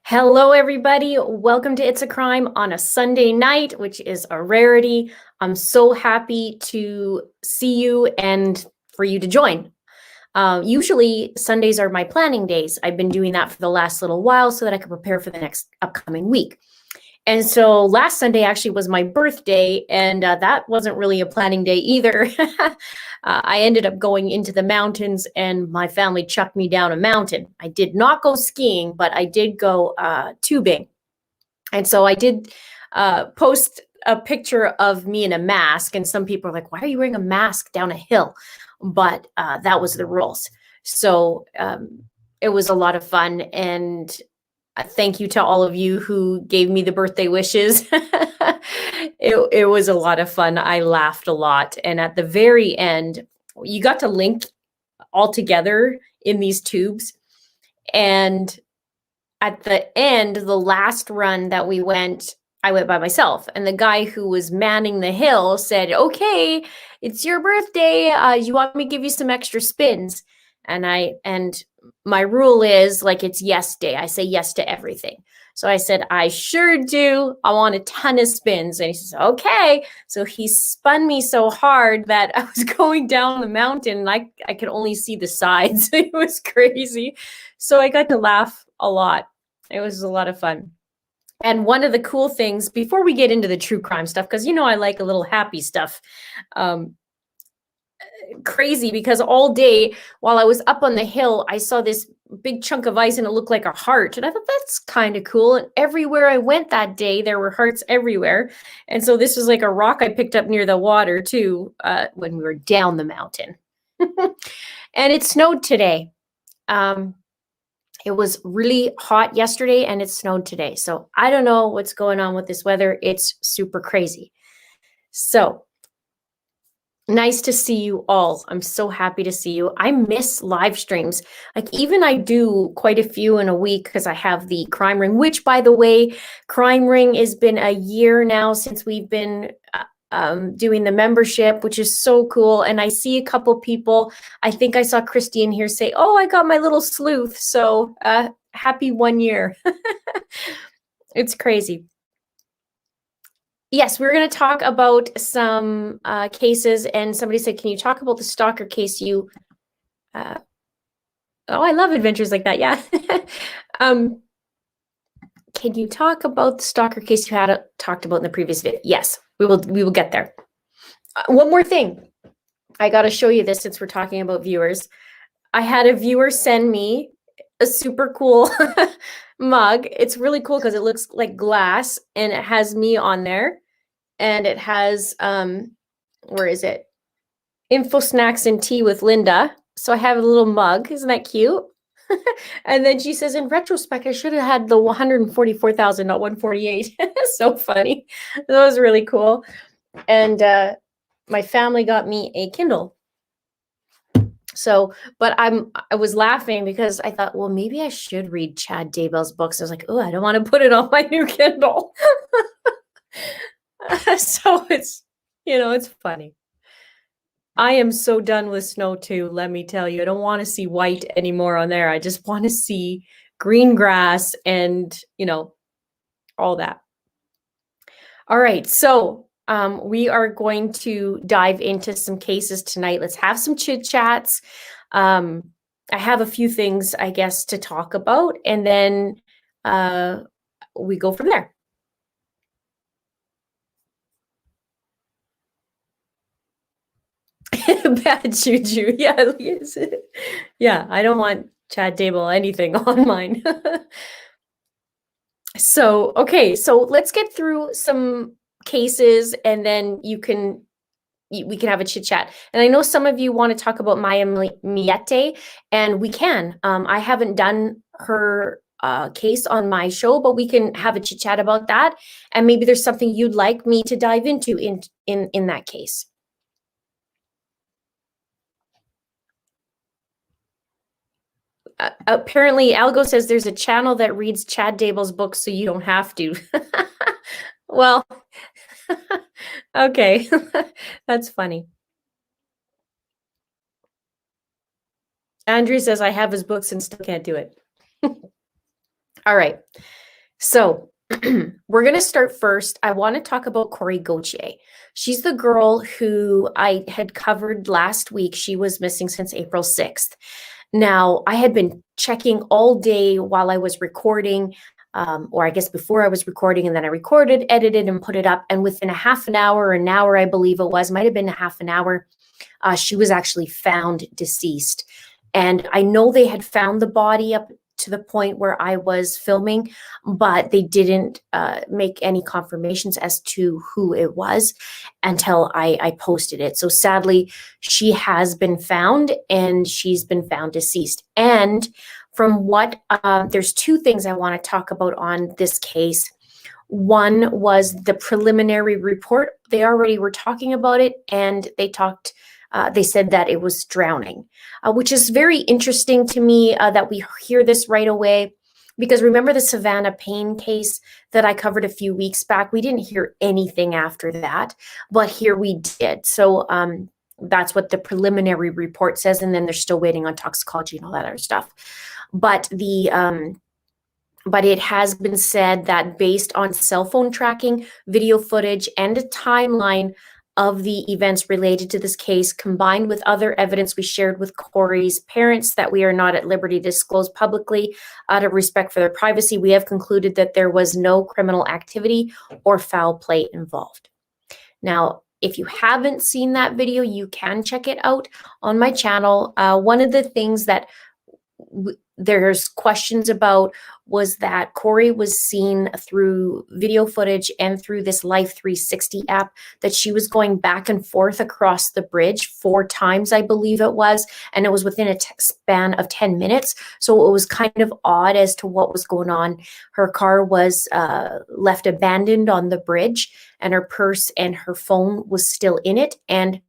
Hello, everybody. Welcome to It's a Crime on a Sunday night, which is a rarity. I'm so happy to see you and for you to join. Usually, Sundays are my planning days. I've been doing that for the last little while so that I can prepare for the next upcoming week. And so last Sunday actually was my birthday, and that wasn't really a planning day either. I ended up going into the mountains, and my family chucked me down a mountain. I did not go skiing, but I did go tubing. And so I did post a picture of me in a mask, and some people are like, why are you wearing a mask down a hill? But that was the rules. So it was a lot of fun, and thank you to all of you who gave me the birthday wishes. It was a lot of fun. I laughed a lot. And at the very end, you got to link all together in these tubes. And at the end, the last run that we went, I went by myself. And the guy who was manning the hill said, okay, it's your birthday. You want me to give you some extra spins? And my rule is like it's yes day. I say yes to everything. So I said, I sure do. I want a ton of spins. And he says, okay. So he spun me so hard that I was going down the mountain and I could only see the sides. It was crazy. So I got to laugh a lot. It was a lot of fun. And one of the cool things, before we get into the true crime stuff, because I like a little happy stuff, crazy because all day while I was up on the hill, I saw this big chunk of ice and it looked like a heart. And I thought that's kind of cool. And everywhere I went that day, there were hearts everywhere. And so this was like a rock I picked up near the water too, when we were down the mountain. And it snowed today. It was really hot yesterday and it snowed today. So I don't know what's going on with this weather. It's super crazy. So nice to see you all. I'm so happy to see you. I miss live streams. Like even I do quite a few in a week because I have the Crime Ring, which by the way, Crime Ring has been a year now since we've been doing the membership, which is so cool. And I see a couple people, I think I saw Christy in here say, oh, I got my little sleuth. So happy 1 year. It's crazy. Yes, we're going to talk about some cases, and somebody said, can you talk about the stalker case you... oh, I love adventures like that, yeah. Can you talk about the stalker case you had talked about in the previous video? Yes, we will get there. One more thing. I got to show you this since we're talking about viewers. I had a viewer send me a super cool mug. It's really cool because it looks like glass and it has me on there. And it has, where is it? Info, snacks, and tea with Linda. So I have a little mug. Isn't that cute? And then she says, in retrospect, I should have had the 144,000, not 148. So funny. That was really cool. And my family got me a Kindle. So, but I was laughing because I thought, well, maybe I should read Chad Daybell's books. I was like, oh, I don't want to put it on my new Kindle. So it's, it's funny. I am so done with snow too, let me tell you. I don't want to see white anymore on there. I just want to see green grass and, all that. All right, so we are going to dive into some cases tonight. Let's have some chit chats. I have a few things, I guess, to talk about, and then we go from there. Bad juju. Yeah. Yeah, I don't want Chad Daybell anything on mine. So, okay, so let's get through some cases and then we can have a chit chat. And I know some of you want to talk about Maya Miete, and we can. I haven't done her case on my show, but we can have a chit chat about that. And maybe there's something you'd like me to dive into in that case. Apparently Algo says there's a channel that reads Chad Daybell's books so you don't have to. Well, okay. That's funny. Andrew says I have his books and still can't do it. All right. So we're going to start first. I want to talk about Kori Gautier. She's the girl who I had covered last week. She was missing since April 6th. Now, I had been checking all day while I was recording, or I guess before I was recording, and then I recorded, edited, and put it up. And within a half an hour, an hour, I believe it was, might have been a half an hour, she was actually found deceased. And I know they had found the body up to the point where I was filming, but they didn't make any confirmations as to who it was until I posted it. So sadly, she has been found, and she's been found deceased. And from what, there's two things I want to talk about on this case. One was the preliminary report. They already were talking about it, and they said that it was drowning, which is very interesting to me that we hear this right away. Because remember the Savannah Payne case that I covered a few weeks back? We didn't hear anything after that, but here we did. So that's what the preliminary report says, and then they're still waiting on toxicology and all that other stuff. But it has been said that based on cell phone tracking, video footage, and a timeline of the events related to this case, combined with other evidence we shared with Kori's parents that we are not at liberty to disclose publicly out of respect for their privacy, we have concluded that there was no criminal activity or foul play involved. Now, if you haven't seen that video, you can check it out on my channel. One of the things that there's questions about was that Kori was seen through video footage and through this Life 360 app that she was going back and forth across the bridge 4 times, I believe it was, and it was within a span of 10 minutes. So it was kind of odd as to what was going on. Her car was left abandoned on the bridge, and her purse and her phone was still in it, and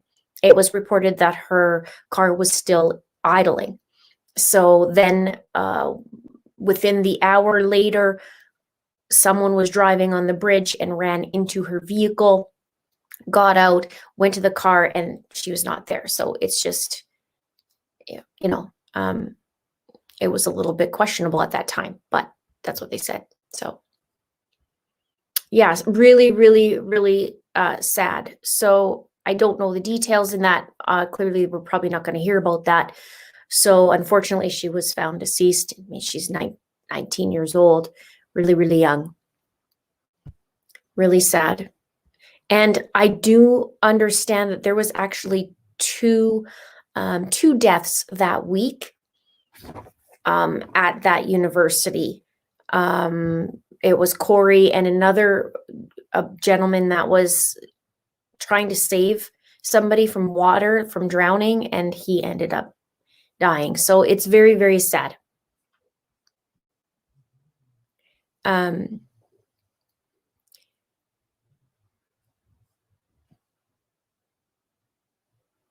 it was reported that her car was still idling. So then within the hour later, someone was driving on the bridge and ran into her vehicle, got out, went to the car, and she was not there. So it's just, it was a little bit questionable at that time, but that's what they said. So yeah, really, really, really sad. So I don't know the details in that. Clearly, we're probably not going to hear about that. So unfortunately, she was found deceased. I mean, she's 19 years old, really, really young. Really sad. And I do understand that there was actually two deaths that week at that university. It was Kori and another gentleman that was trying to save somebody from water, from drowning, and he ended up dying. So it's very, very sad.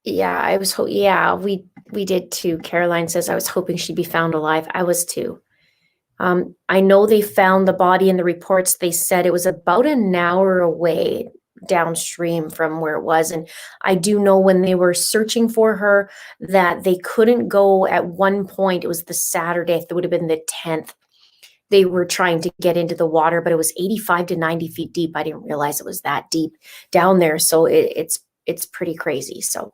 Yeah, I was we did too. Caroline says I was hoping she'd be found alive. I was too. I know they found the body in the reports. They said it was about an hour away downstream from where it was. And I do know when they were searching for her that they couldn't go at one point. It was the Saturday, it would have been the 10th. They were trying to get into the water, but it was 85 to 90 feet deep. I didn't realize it was that deep down there. So it's pretty crazy. So,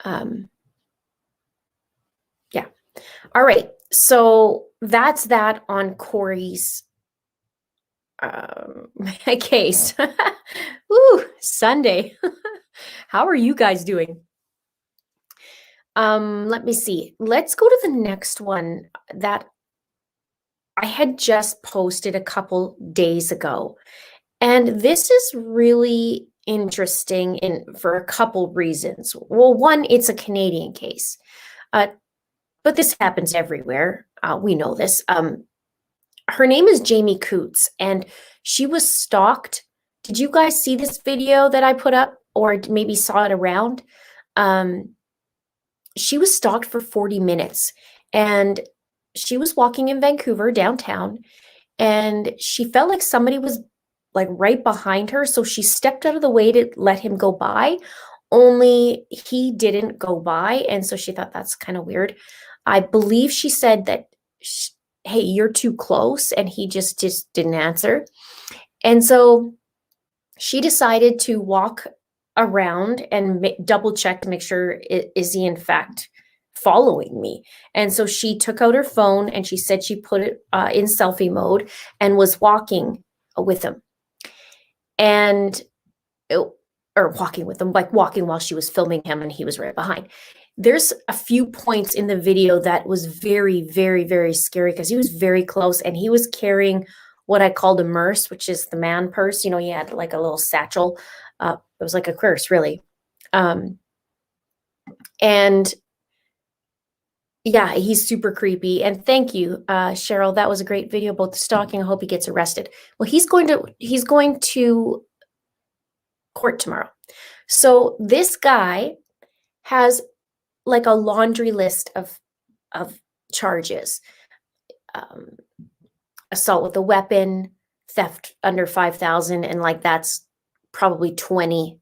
yeah. All right. So that's that on Kori's case. Ooh, Sunday. How are you guys doing? Let me see. Let's go to the next one that I had just posted a couple days ago. And this is really interesting for a couple reasons. Well, one, it's a Canadian case. But this happens everywhere. We know this. Her name is Jamie Coots, and she was stalked. Did you guys see this video that I put up, or maybe saw it around? She was stalked for 40 minutes, and she was walking in Vancouver downtown, and she felt like somebody was like right behind her, so she stepped out of the way to let him go by, only he didn't go by, and so she thought that's kind of weird. I believe she said that hey, you're too close. And he just didn't answer. And so she decided to walk around and double check to make sure, is he in fact following me? And so she took out her phone and she said she put it in selfie mode and was walking with him. And or walking with him, like walking while she was filming him and he was right behind. There's a few points in the video that was very, very, very scary because he was very close and he was carrying what I called a merce, which is the man purse. You know, he had like a little satchel. It was like a purse, really. And yeah, he's super creepy. And thank you, Cheryl. That was a great video about the stalking. I hope he gets arrested. Well, he's going to court tomorrow. So this guy has like a laundry list of charges. Assault with a weapon, theft under 5,000, and like that's probably 20,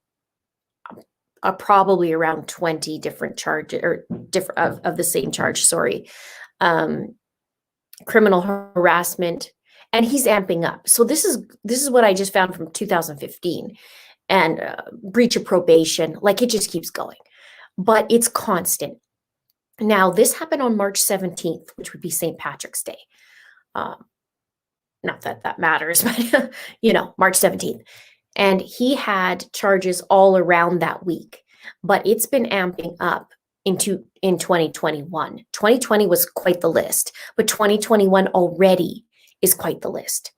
probably around 20 different charges or different of the same charge. Sorry, criminal harassment, and he's amping up. So this is what I just found from 2015, and breach of probation. Like it just keeps going, but it's constant. Now this happened on March 17th, which would be St. Patrick's Day. Not that that matters, but you know, March 17th. And he had charges all around that week, but it's been amping up in 2021. 2020 was quite the list, but 2021 already is quite the list.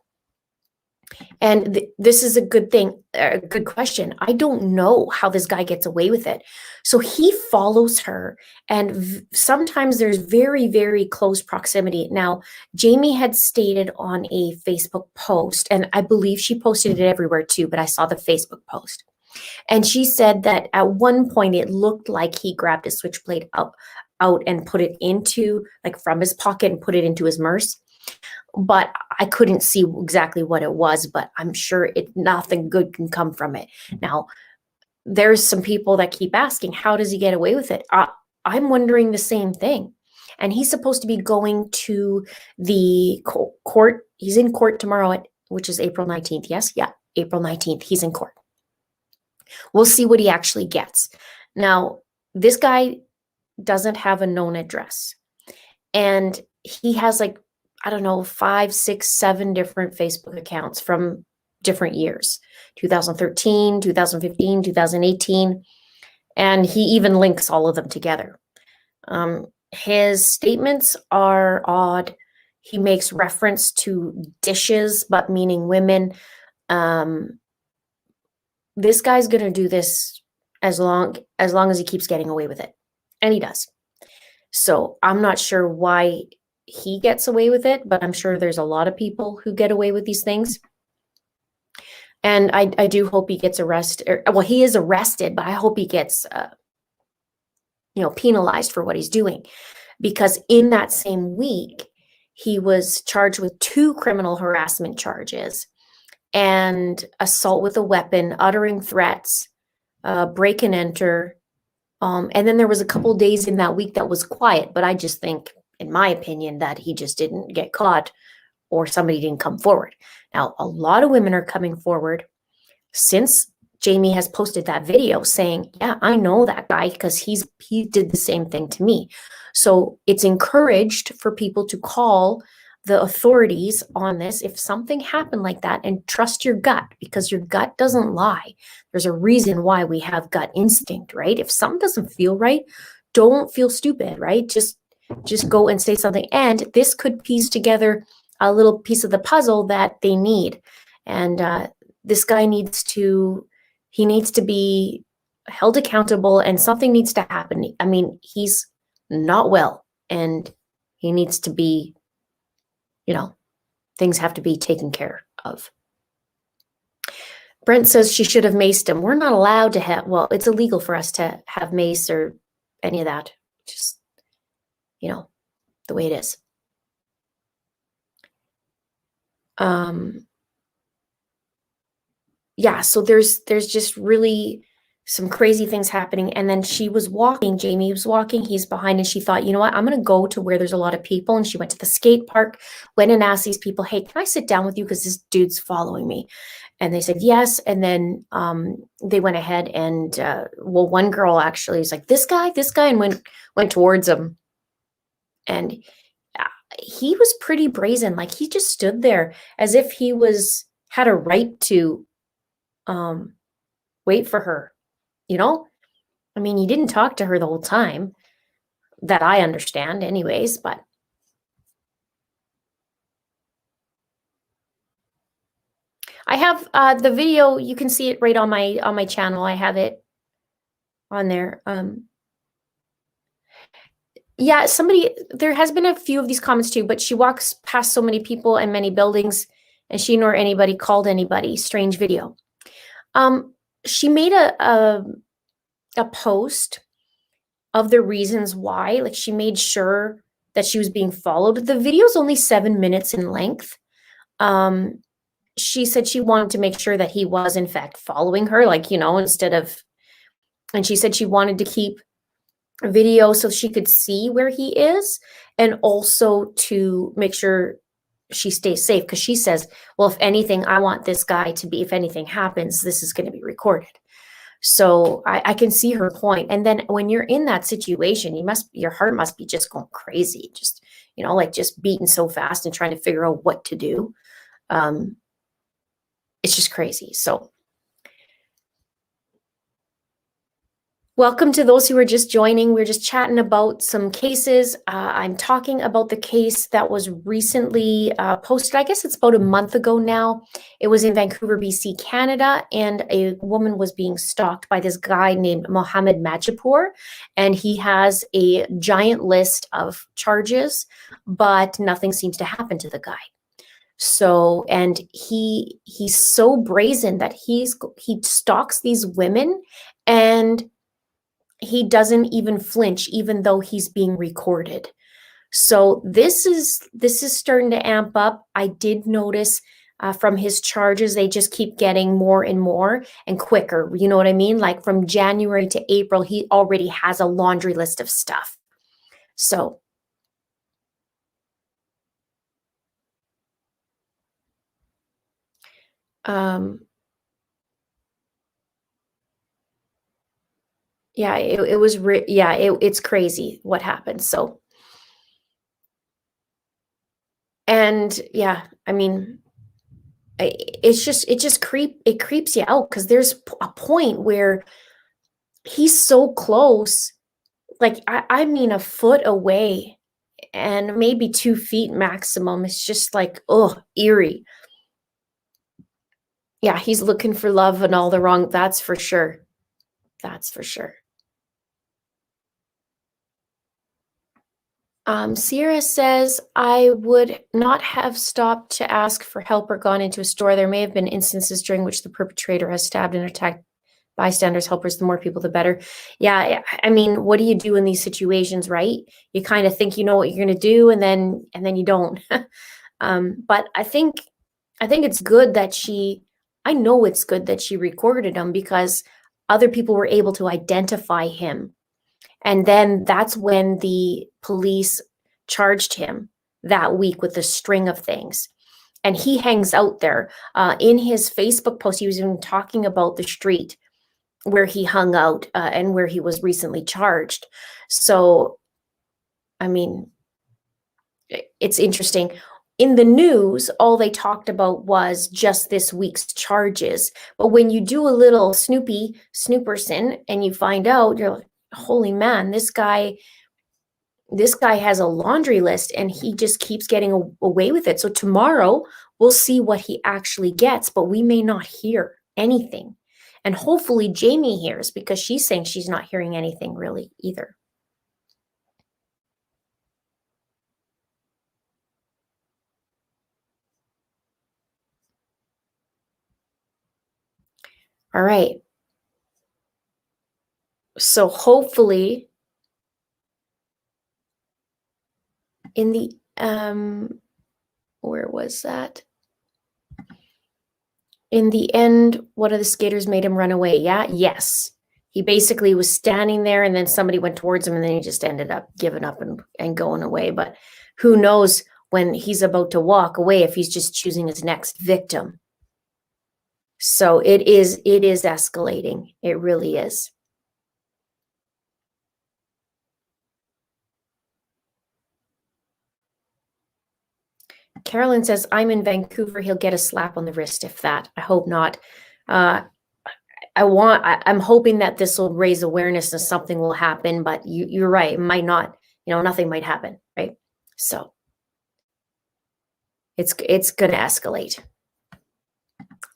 And this is a good thing, a good question. I don't know how this guy gets away with it. So he follows her, and sometimes there's very, very close proximity. Now, Jamie had stated on a Facebook post, and I believe she posted it everywhere too, but I saw the Facebook post. And she said that at one point it looked like he grabbed a switchblade out and put it into, like from his pocket and put it into his merce. But I couldn't see exactly what it was, but I'm sure nothing good can come from it. Now, there's some people that keep asking, how does he get away with it? I'm wondering the same thing. And he's supposed to be going to the court. He's in court tomorrow, which is April 19th. Yes? Yeah, April 19th. He's in court. We'll see what he actually gets. Now, this guy doesn't have a known address. And he has like, I don't know, 5, 6, 7 different Facebook accounts from different years, 2013, 2015, 2018. And he even links all of them together. His statements are odd. He makes reference to dishes, but meaning women. This guy's going to do this as long as he keeps getting away with it. And he does. So I'm not sure why he gets away with it, but I'm sure there's a lot of people who get away with these things. And I do hope he gets arrested. Well, he is arrested, but I hope he gets, penalized for what he's doing. Because in that same week, he was charged with 2 criminal harassment charges and assault with a weapon, uttering threats, break and enter. And then there was a couple days in that week that was quiet, but I just think, in my opinion, that he just didn't get caught or somebody didn't come forward. Now, a lot of women are coming forward since Jamie has posted that video saying, yeah, I know that guy because he did the same thing to me. So it's encouraged for people to call the authorities on this if something happened like that, and trust your gut, because your gut doesn't lie. There's a reason why we have gut instinct, right? If something doesn't feel right, don't feel stupid, right? Just go and say something. And this could piece together a little piece of the puzzle that they need. And this guy needs to be held accountable, and something needs to happen. I mean, he's not well, and he needs to be, things have to be taken care of. Brent says she should have maced him. We're not allowed to have, well, it's illegal for us to have mace or any of that. Just, the way it is. Yeah, so there's just really some crazy things happening. And then she was walking, Jamie was walking, he's behind, and she thought, you know what, I'm going to go to where there's a lot of people. And she went to the skate park, went and asked these people, hey, can I sit down with you? Because this dude's following me. And they said yes. And then they went ahead and, well, one girl actually was like, this guy, and went towards him. And he was pretty brazen. Like, he just stood there as if he had a right to wait for her, you know? I mean, he didn't talk to her the whole time, that I understand anyways, but I have the video, you can see it right on my channel. I have it on there. Yeah, there has been a few of these comments too, but she walks past so many people and many buildings, and she nor anybody called anybody. Strange video. She made a post of the reasons why. Like, she made sure that she was being followed. The video is only 7 minutes in length. She said she wanted to make sure that he was in fact following her, like, instead of, and she said she wanted to keep video so she could see where he is, and also to make sure she stays safe, because she says, well, if anything, I want this guy to be, if anything happens, this is going to be recorded. So I can see her point. And then when you're in that situation, your heart must be just going crazy, just, like just beating so fast and trying to figure out what to do. It's just crazy. So welcome to those who are just joining. We're just chatting about some cases. I'm talking about the case that was recently posted. I guess it's about a month ago now. It was in Vancouver, BC, Canada, and a woman was being stalked by this guy named Mohammed Majapur, and he has a giant list of charges, but nothing seems to happen to the guy. So, and he's so brazen that he stalks these women, and he doesn't even flinch, even though he's being recorded. So this is starting to amp up. I did notice from his charges, they just keep getting more and more and quicker. You know what I mean? Like, from January to April, he already has a laundry list of stuff. So yeah, it was it's crazy what happened. So, and yeah, I mean, it creeps you out, because there's a point where he's so close, like I mean a foot away, and maybe 2 feet maximum. It's just like, oh, eerie. Yeah, he's looking for love and all the wrong, that's for sure. That's for sure. Sierra says, I would not have stopped to ask for help or gone into a store. There may have been instances during which the perpetrator has stabbed and attacked bystanders, helpers. The more people, the better. Yeah, I mean, what do you do in these situations, right? You kind of think you know what you're going to do, and then you don't. But I think it's good that I know it's good that she recorded him, because other people were able to identify him. And then that's when the police charged him that week with a string of things. And he hangs out there. In his Facebook post, he was even talking about the street where he hung out and where he was recently charged. So, I mean, it's interesting. In the news, all they talked about was just this week's charges. But when you do a little snooperson and you find out, you're like, holy man, this guy has a laundry list, and he just keeps getting away with it. So tomorrow we'll see what he actually gets, but we may not hear anything. And hopefully Jamie hears, because she's saying she's not hearing anything really either. All right. So hopefully in the, where was that? In the end, one of the skaters made him run away. Yeah. Yes. He basically was standing there, and then somebody went towards him, and then he just ended up giving up and going away. But who knows when he's about to walk away if he's just choosing his next victim. So it is escalating. It really is. Carolyn says, I'm in Vancouver. He'll get a slap on the wrist, if that. I hope not. I'm hoping that this will raise awareness and something will happen, but you're right. It might not, nothing might happen, right? So it's going to escalate.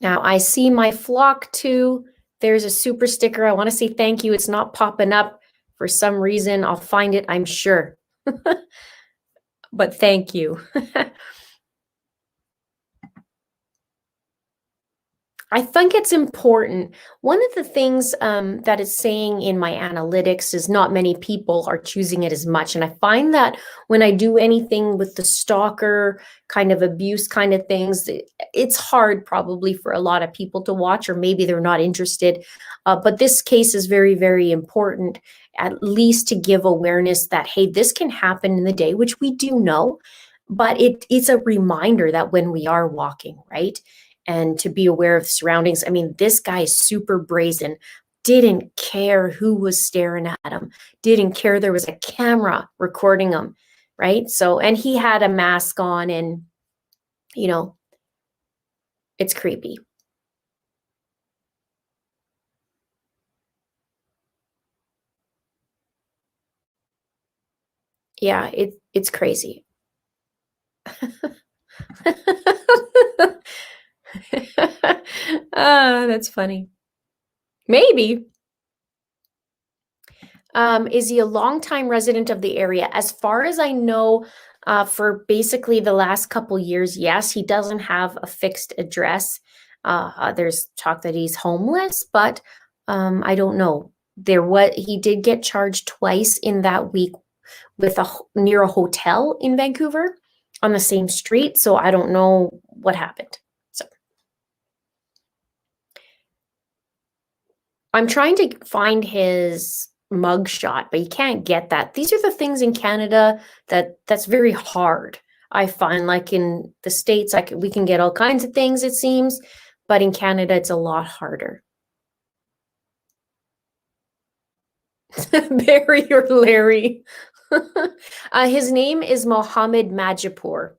Now I see my flock too. There's a super sticker. I want to say thank you. It's not popping up for some reason. I'll find it, I'm sure. But thank you. I think it's important. One of the things that it's saying in my analytics is not many people are choosing it as much. And I find that when I do anything with the stalker kind of abuse kind of things, it's hard probably for a lot of people to watch, or maybe they're not interested. But this case is very, very important, at least to give awareness that, hey, this can happen in the day, which we do know. But it's a reminder that when we are walking, right? And to be aware of the surroundings. I mean, this guy is super brazen, didn't care who was staring at him, didn't care there was a camera recording him, right? So, and he had a mask on, and, it's creepy. Yeah, it's crazy. That's funny. Maybe. Is he a longtime resident of the area? As far as I know, for basically the last couple years, yes, he doesn't have a fixed address. There's talk that he's homeless, but I don't know. He did get charged twice in that week with near a hotel in Vancouver on the same street. So I don't know what happened. So I'm trying to find his mugshot, but you can't get that. These are the things in Canada that's very hard. I find, like in the States, we can get all kinds of things, it seems, but in Canada, it's a lot harder. Barry or Larry. His name is Mohammed Majapur.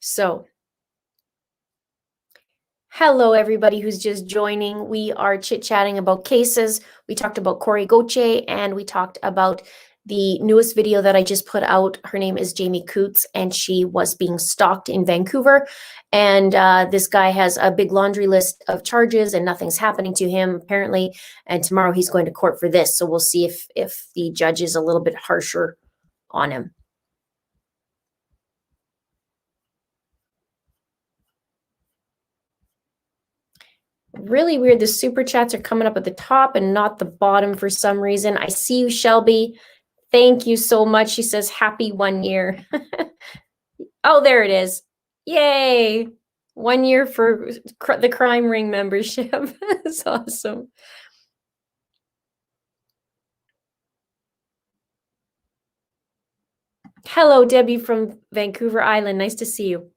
So, hello, everybody who's just joining. We are chit-chatting about cases. We talked about Kori Gautier, and we talked about the newest video that I just put out. Her name is Jamie Coots, and she was being stalked in Vancouver. And this guy has a big laundry list of charges, and nothing's happening to him, apparently. And tomorrow he's going to court for this. So we'll see if the judge is a little bit harsher on him. Really weird. The super chats are coming up at the top and not the bottom for some reason. I see you, Shelby. Thank you so much. She says, happy 1 year. Oh, there it is. Yay. 1 year for the crime ring membership. That's awesome. Hello, Debbie from Vancouver Island. Nice to see you.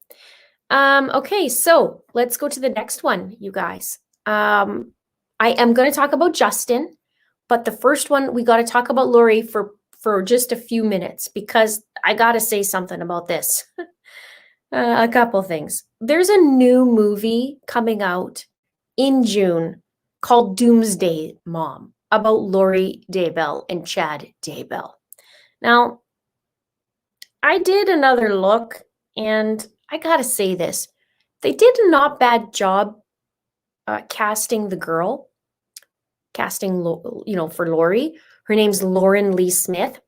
Okay, so let's go to the next one, you guys. I am going to talk about Justin, but the first one, we got to talk about Lori for just a few minutes, because I got to say something about this. A couple things. There's a new movie coming out in June called Doomsday Mom, about Lori Daybell and Chad Daybell. Now, I did another look, and I gotta say this. They did a not bad job casting the girl, for Lori. Her name's Lauren Lee Smith.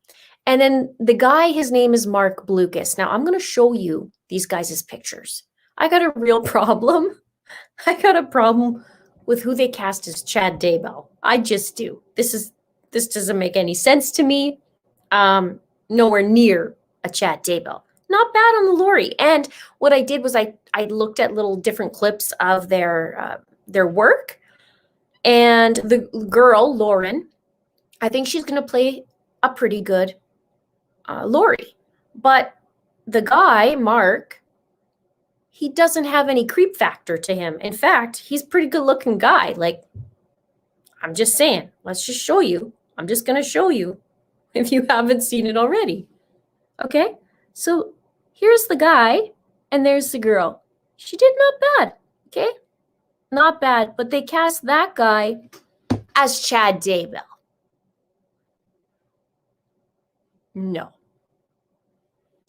And then the guy, his name is Mark Blucas. Now, I'm going to show you these guys' pictures. I got a real problem. I got a problem with who they cast as Chad Daybell. I just do. This doesn't make any sense to me. Nowhere near a Chad Daybell. not bad on the Lori. And what I did was I looked at little different clips of their work, and the girl Lauren, I think she's going to play a pretty good Lori. But the guy Mark, he doesn't have any creep factor to him. In fact, he's a pretty good looking guy. Like, I'm just saying, let's just show you. I'm just going to show you if you haven't seen it already. Okay? So here's the guy, and there's the girl. She did not bad. Okay? Not bad. But they cast that guy as Chad Daybell. No.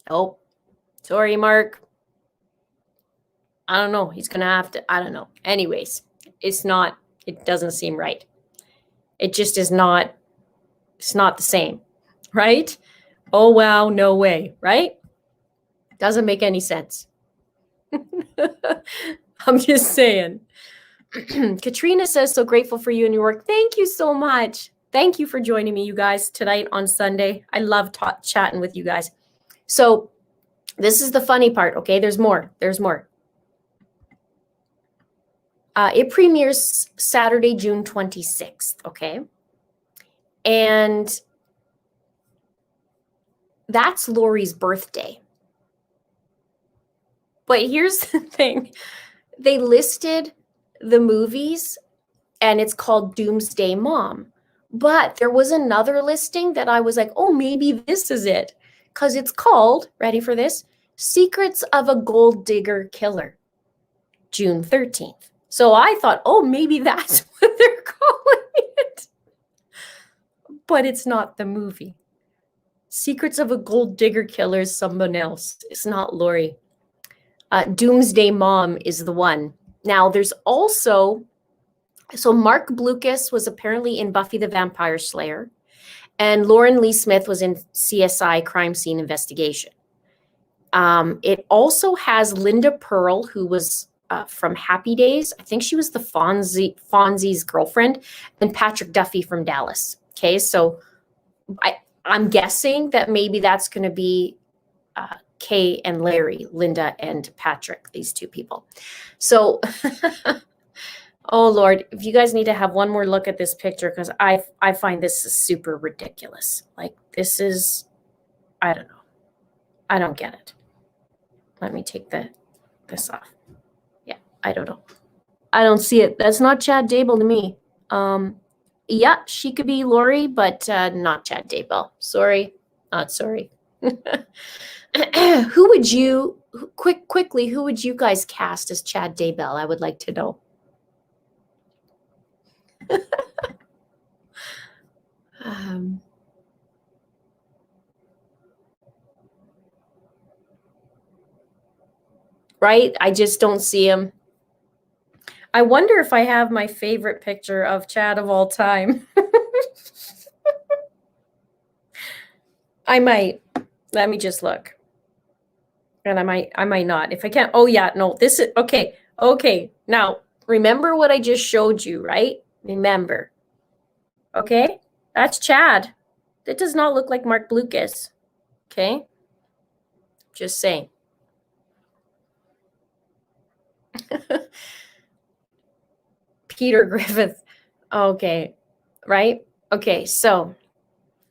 Oh, sorry, Mark. I don't know. He's going to have to, I don't know. Anyways, it doesn't seem right. It just is not, it's not the same, right? Oh, wow, no way, right? Doesn't make any sense. I'm just saying. Katrina says, so grateful for you and your work. Thank you so much. Thank you for joining me, you guys, tonight on Sunday. I love chatting with you guys. So this is the funny part, okay? There's more. There's more. It premieres Saturday, June 26th, okay? And that's Lori's birthday. But here's the thing. They listed the movies, and it's called Doomsday Mom. But there was another listing that I was like, oh, maybe this is it. Because it's called, ready for this? Secrets of a Gold Digger Killer, June 13th. So I thought, oh, maybe that's what they're calling it. But it's not the movie. Secrets of a Gold Digger Killer is someone else. It's not Lori. Doomsday Mom is the one. Now, there's also, so Mark Blucas was apparently in Buffy the Vampire Slayer, and Lauren Lee Smith was in CSI Crime Scene Investigation. It also has Linda Pearl, who was from Happy Days. I think she was the Fonzie's girlfriend, and Patrick Duffy from Dallas. Okay, so I'm guessing that maybe that's going to be Kay and Larry, Linda and Patrick, these two people. So, oh Lord, if you guys need to have one more look at this picture, because I find this is super ridiculous. Like, this is, I don't know. I don't get it. Let me take this off. Yeah, I don't know. I don't see it. That's not Chad Daybell to me. Yeah, she could be Lori, but not Chad Daybell. Sorry, not sorry. Who would you quickly? Who would you guys cast as Chad Daybell? I would like to know. Right? I just don't see him. I wonder if I have my favorite picture of Chad of all time. I might. Let me just look. And I might not. If I can't. Oh yeah, no. This is okay. Okay. Now, remember what I just showed you, right? Remember. Okay? That's Chad. That does not look like Mark Blucas. Okay? Just saying. Peter Griffith. Okay. Right? Okay, so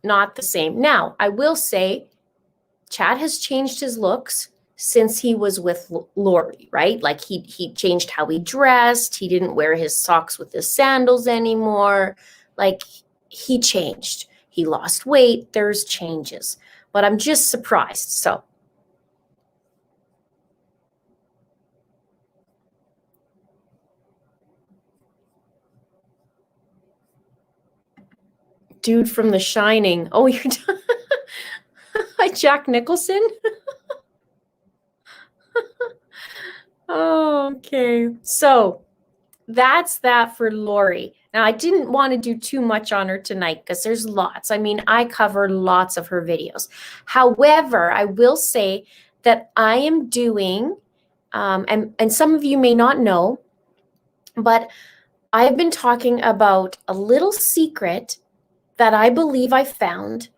not the same. Now, I will say Chad has changed his looks since he was with Lori, right? Like he changed how he dressed. He didn't wear his socks with his sandals anymore. Like, he changed. He lost weight. There's changes. But I'm just surprised. So dude from The Shining. Oh, you're hi, Jack Nicholson. Oh, okay. So that's that for Lori. Now, I didn't want to do too much on her tonight because there's lots. I mean, I cover lots of her videos. However, I will say that I am doing, and some of you may not know, but I've been talking about a little secret that I believe I found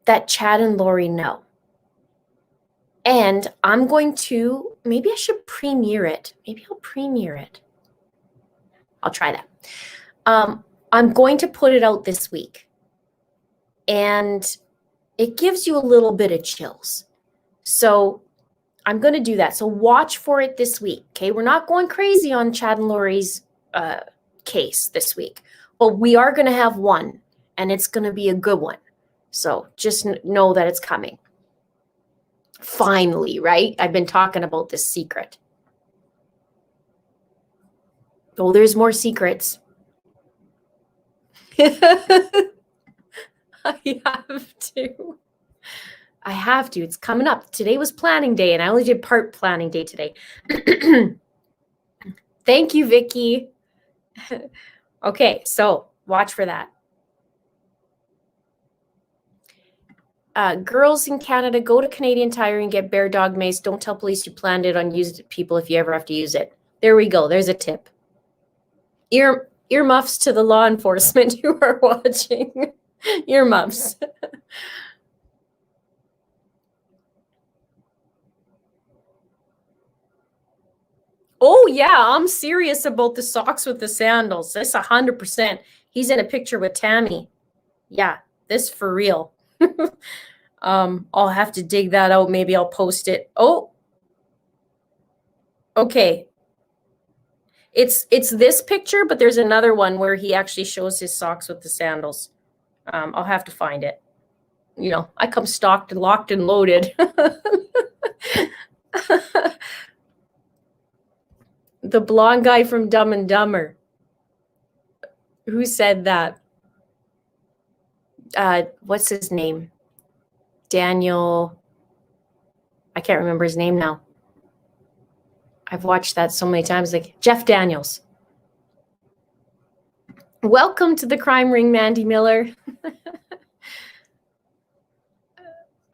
that Chad and Lori know. And I'm going to, maybe I should premiere it. Maybe I'll premiere it. I'll try that. I'm going to put it out this week. And it gives you a little bit of chills. So I'm going to do that. So watch for it this week. Okay. We're not going crazy on Chad and Lori's case this week, but we are going to have one, and it's going to be a good one. So just know that it's coming. Finally, right? I've been talking about this secret. Oh, there's more secrets. I have to. I have to. It's coming up. Today was planning day, and I only did part planning day today. Thank you, Vicky. Okay, so watch for that. Girls in Canada, go to Canadian Tire and get Bear Dog Mace. Don't tell police you planned it on used people if you ever have to use it. There we go. There's a tip. Earmuffs to the law enforcement who are watching. Earmuffs. Oh, yeah, I'm serious about the socks with the sandals. That's 100%. He's in a picture with Tammy. Yeah, this for real. I'll have to dig that out. Maybe I'll post it. Oh, okay. It's this picture, but there's another one where he actually shows his socks with the sandals. I'll have to find it. You know, I come stocked and locked and loaded. The blonde guy from Dumb and Dumber. Who said that? What's his name? Daniel. I can't remember his name now. I've watched that so many times. Like Jeff Daniels. Welcome to the crime ring, Mandy Miller.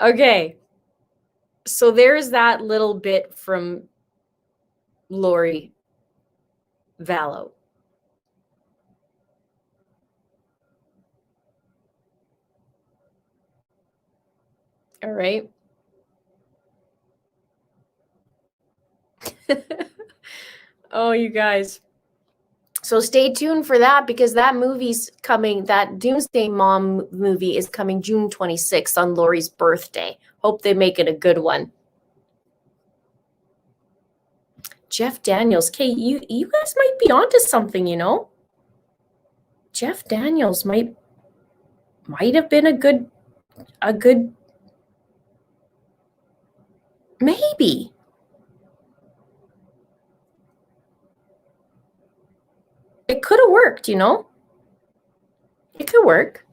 Okay. So there's that little bit from Lori Vallow. All right. Oh, you guys. So stay tuned for that, because that movie's coming. That Doomsday Mom movie is coming June 26th on Lori's birthday. Hope they make it a good one. Jeff Daniels. Okay, you guys might be onto something, you know? Jeff Daniels might have been a good maybe. It could have worked, you know? It could work.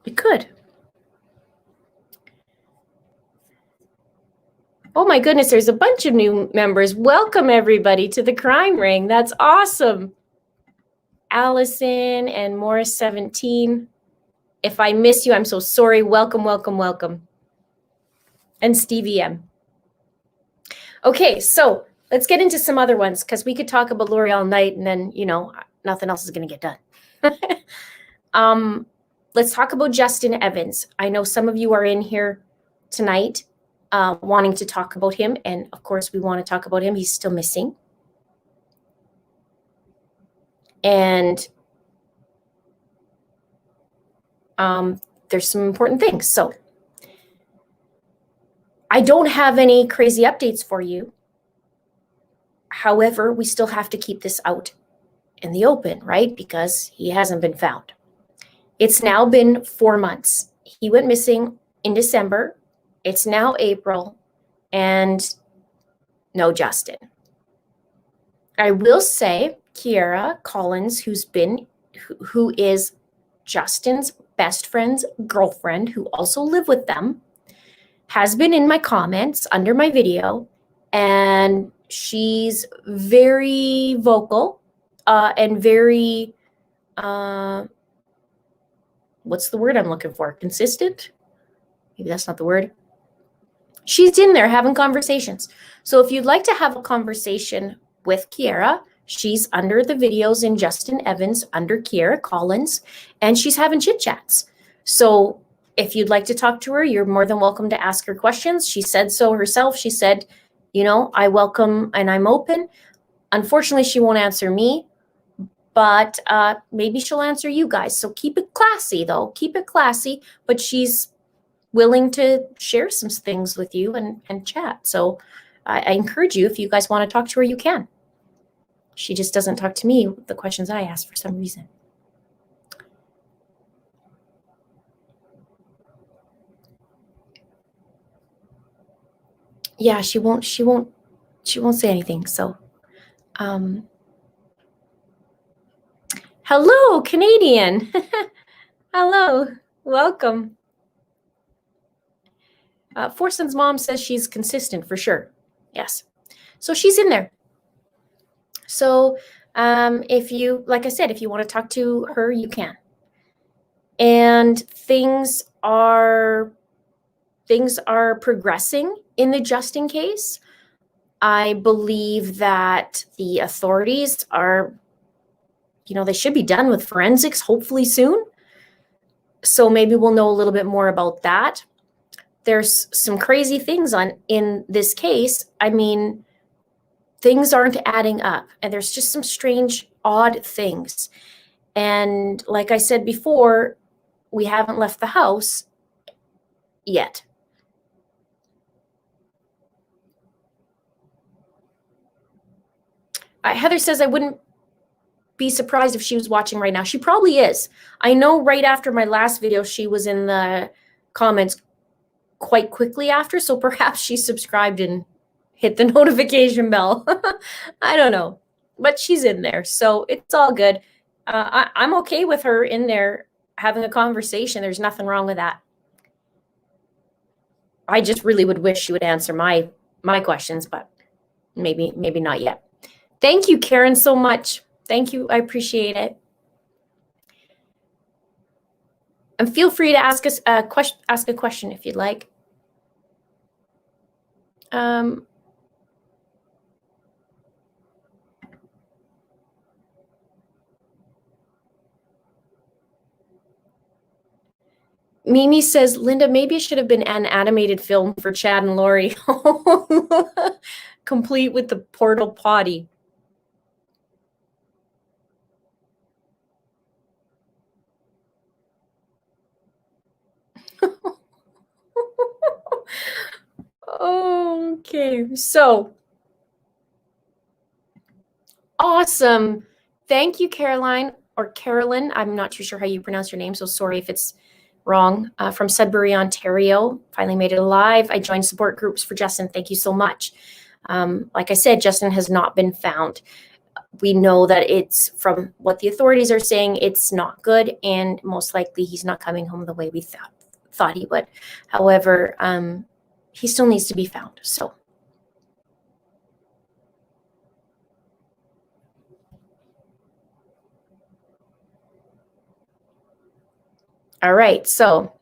It could. Oh my goodness, there's a bunch of new members. Welcome everybody to the Crime Ring. That's awesome. Allison and Morris 17. If I miss you, I'm so sorry. Welcome, welcome, welcome. And Stevie M. Okay, so let's get into some other ones, because we could talk about Lori all night and then, you know, nothing else is going to get done. Let's talk about Justin Evans. I know some of you are in here tonight wanting to talk about him. And of course, we want to talk about him. He's still missing. And there's some important things. So I don't have any crazy updates for you. However, we still have to keep this out in the open, right? Because he hasn't been found. It's now been 4 months. He went missing in December. It's now April, and no Justin. I will say Kiera Collins, who is Justin's best friend's girlfriend, who also lived with them, has been in my comments under my video, and she's very vocal and very, what's the word I'm looking for? Consistent? Maybe that's not the word. She's in there having conversations. So if you'd like to have a conversation with Kiera, she's under the videos in Justin Evans under Kiera Collins, and she's having chit chats. So if you'd like to talk to her, you're more than welcome to ask her questions. She said so herself. She said, you know, I welcome and I'm open. Unfortunately, she won't answer me, but maybe she'll answer you guys. So keep it classy, though. Keep it classy. But she's willing to share some things with you and chat. So I encourage you, if you guys want to talk to her, you can. She just doesn't talk to me with the questions I ask for some reason. Yeah, she won't say anything. So hello, Canadian. Hello, welcome. Forson's mom says she's consistent for sure. Yes. So she's in there. So if you, like I said, if you want to talk to her, you can. And things are progressing in the Justin case. I believe that the authorities are, you know, they should be done with forensics hopefully soon. So maybe we'll know a little bit more about that. There's some crazy things in this case. I mean, things aren't adding up, and there's just some strange, odd things. And like I said before, we haven't left the house yet. Heather says I wouldn't be surprised if she was watching right now. She probably is. I know right after my last video, she was in the comments quite quickly after, so perhaps she subscribed and hit the notification bell. I don't know, but she's in there, so it's all good. I'm okay with her in there having a conversation. There's nothing wrong with that. I just really would wish she would answer my questions, but maybe not yet. Thank you, Karen, so much. Thank you. I appreciate it. And feel free to ask us a question if you'd like. Mimi says, Linda, maybe it should have been an animated film for Chad and Lori. Complete with the portal potty. Okay, so awesome. Thank you, Caroline, or Carolyn. I'm not too sure how you pronounce your name, so sorry if it's wrong. From Sudbury, Ontario. Finally made it alive. I joined support groups for Justin. Thank you so much. Like I said, Justin has not been found. We know that it's, from what the authorities are saying, it's not good, and most likely he's not coming home the way we thought he would. However, he still needs to be found. So all right, so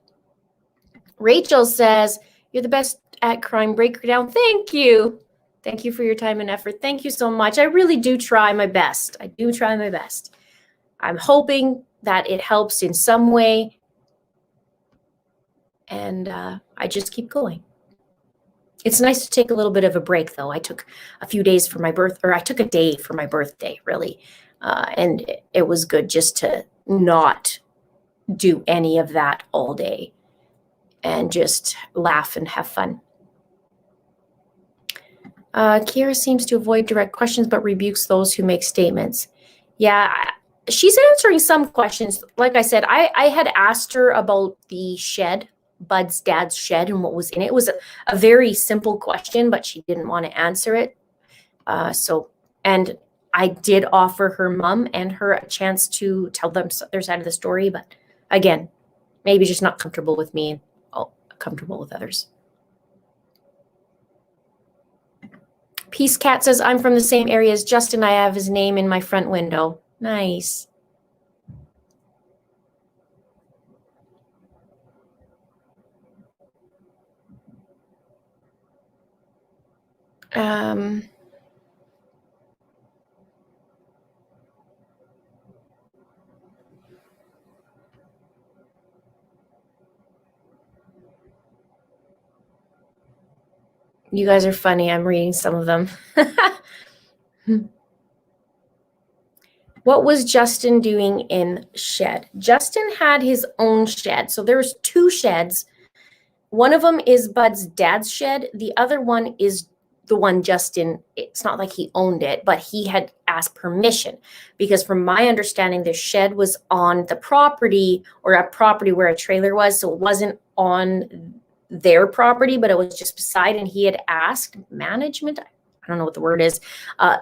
Rachel says, you're the best at crime breakdown. Thank you. Thank you for your time and effort. Thank you so much. I really do try my best. I do try my best. I'm hoping that it helps in some way. And I just keep going. It's nice to take a little bit of a break, though. I took a few days for my I took a day for my birthday, really. And it was good just to not do any of that all day and just laugh and have fun. Kiera seems to avoid direct questions but rebukes those who make statements. Yeah, she's answering some questions. Like I said, I had asked her about the shed, Bud's dad's shed, and what was in it. It was a very simple question, but she didn't want to answer it. And I did offer her mom and her a chance to tell them their side of the story, but again, maybe just not comfortable with me and comfortable with others. Peace Cat says, I'm from the same area as Justin. I have his name in my front window. Nice. You guys are funny. I'm reading some of them. What was Justin doing in shed? Justin had his own shed. So there's two sheds. One of them is Bud's dad's shed. The other one is the one Justin, it's not like he owned it, but he had asked permission because from my understanding, the shed was on the property or a property where a trailer was. So it wasn't on their property, but it was just beside. And he had asked management, I don't know what the word is,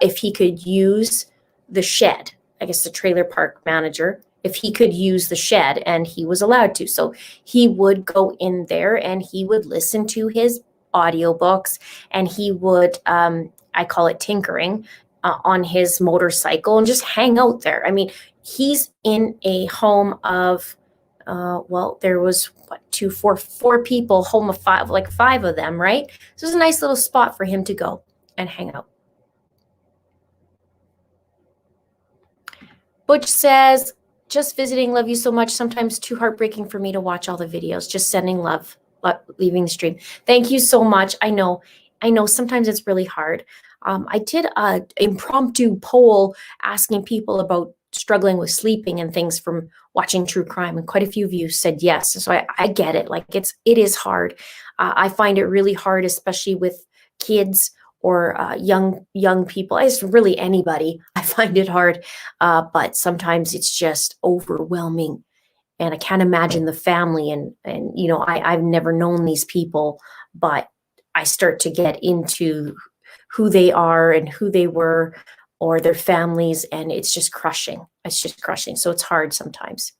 if he could use the shed, I guess the trailer park manager, if he could use the shed, and he was allowed to. So he would go in there and he would listen to his audiobooks and he would, I call it tinkering, on his motorcycle and just hang out there. I mean, he's in a home of, well, there was what, four people, home of five, like five of them, right? So it was a nice little spot for him to go and hang out. Butch says, just visiting, love you so much. Sometimes too heartbreaking for me to watch all the videos. Just sending love, leaving the stream. Thank you so much. I know sometimes it's really hard. I did an impromptu poll asking people about struggling with sleeping and things from watching true crime, and quite a few of you said yes. So I get it. Like it is hard. I find it really hard, especially with kids or young people. It's really anybody. I find it hard, but sometimes it's just overwhelming, and I can't imagine the family. And you know, I've never known these people, but I start to get into who they are and who they were, or their families, and it's just crushing. It's just crushing. So it's hard sometimes.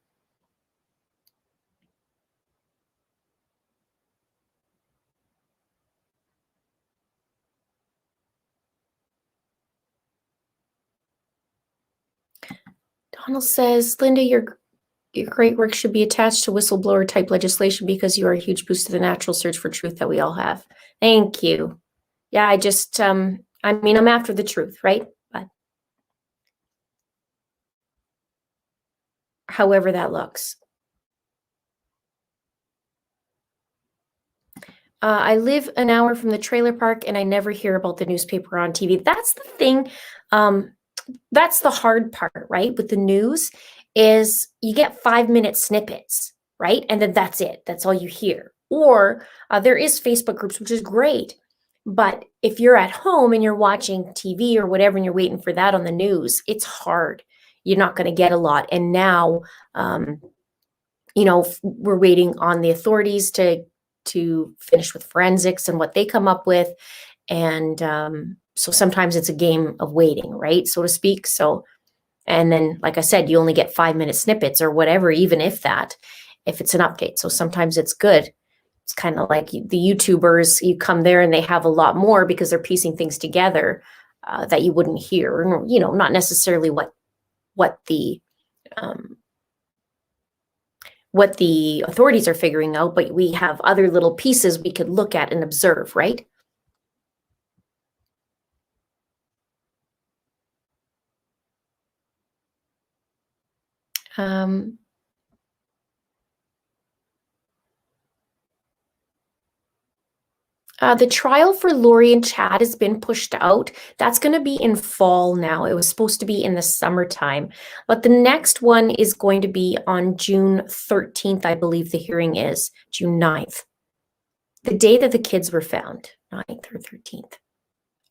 Donald says, Linda, your great work should be attached to whistleblower type legislation because you are a huge boost to the natural search for truth that we all have. Thank you. Yeah, I just, I mean, I'm after the truth, right? But however that looks. I live an hour from the trailer park and I never hear about the newspaper on TV. That's the thing. That's the hard part, right? With the news is you get 5-minute snippets, right? And then that's it. That's all you hear. Or there is Facebook groups, which is great. But if you're at home and you're watching TV or whatever, and you're waiting for that on the news, it's hard. You're not going to get a lot. And now, you know, we're waiting on the authorities to finish with forensics and what they come up with. And so sometimes it's a game of waiting, right, so to speak. So, and then, like I said, you only get 5-minute snippets or whatever, even if it's an update. So sometimes it's good. It's kind of like the YouTubers, you come there and they have a lot more because they're piecing things together that you wouldn't hear, you know, not necessarily what the authorities are figuring out, but we have other little pieces we could look at and observe, right? The trial for Lori and Chad has been pushed out. That's going to be in fall now. It was supposed to be in the summertime, but the next one is going to be on June 13th, I believe the hearing is, June 9th. The day that the kids were found, 9th or 13th.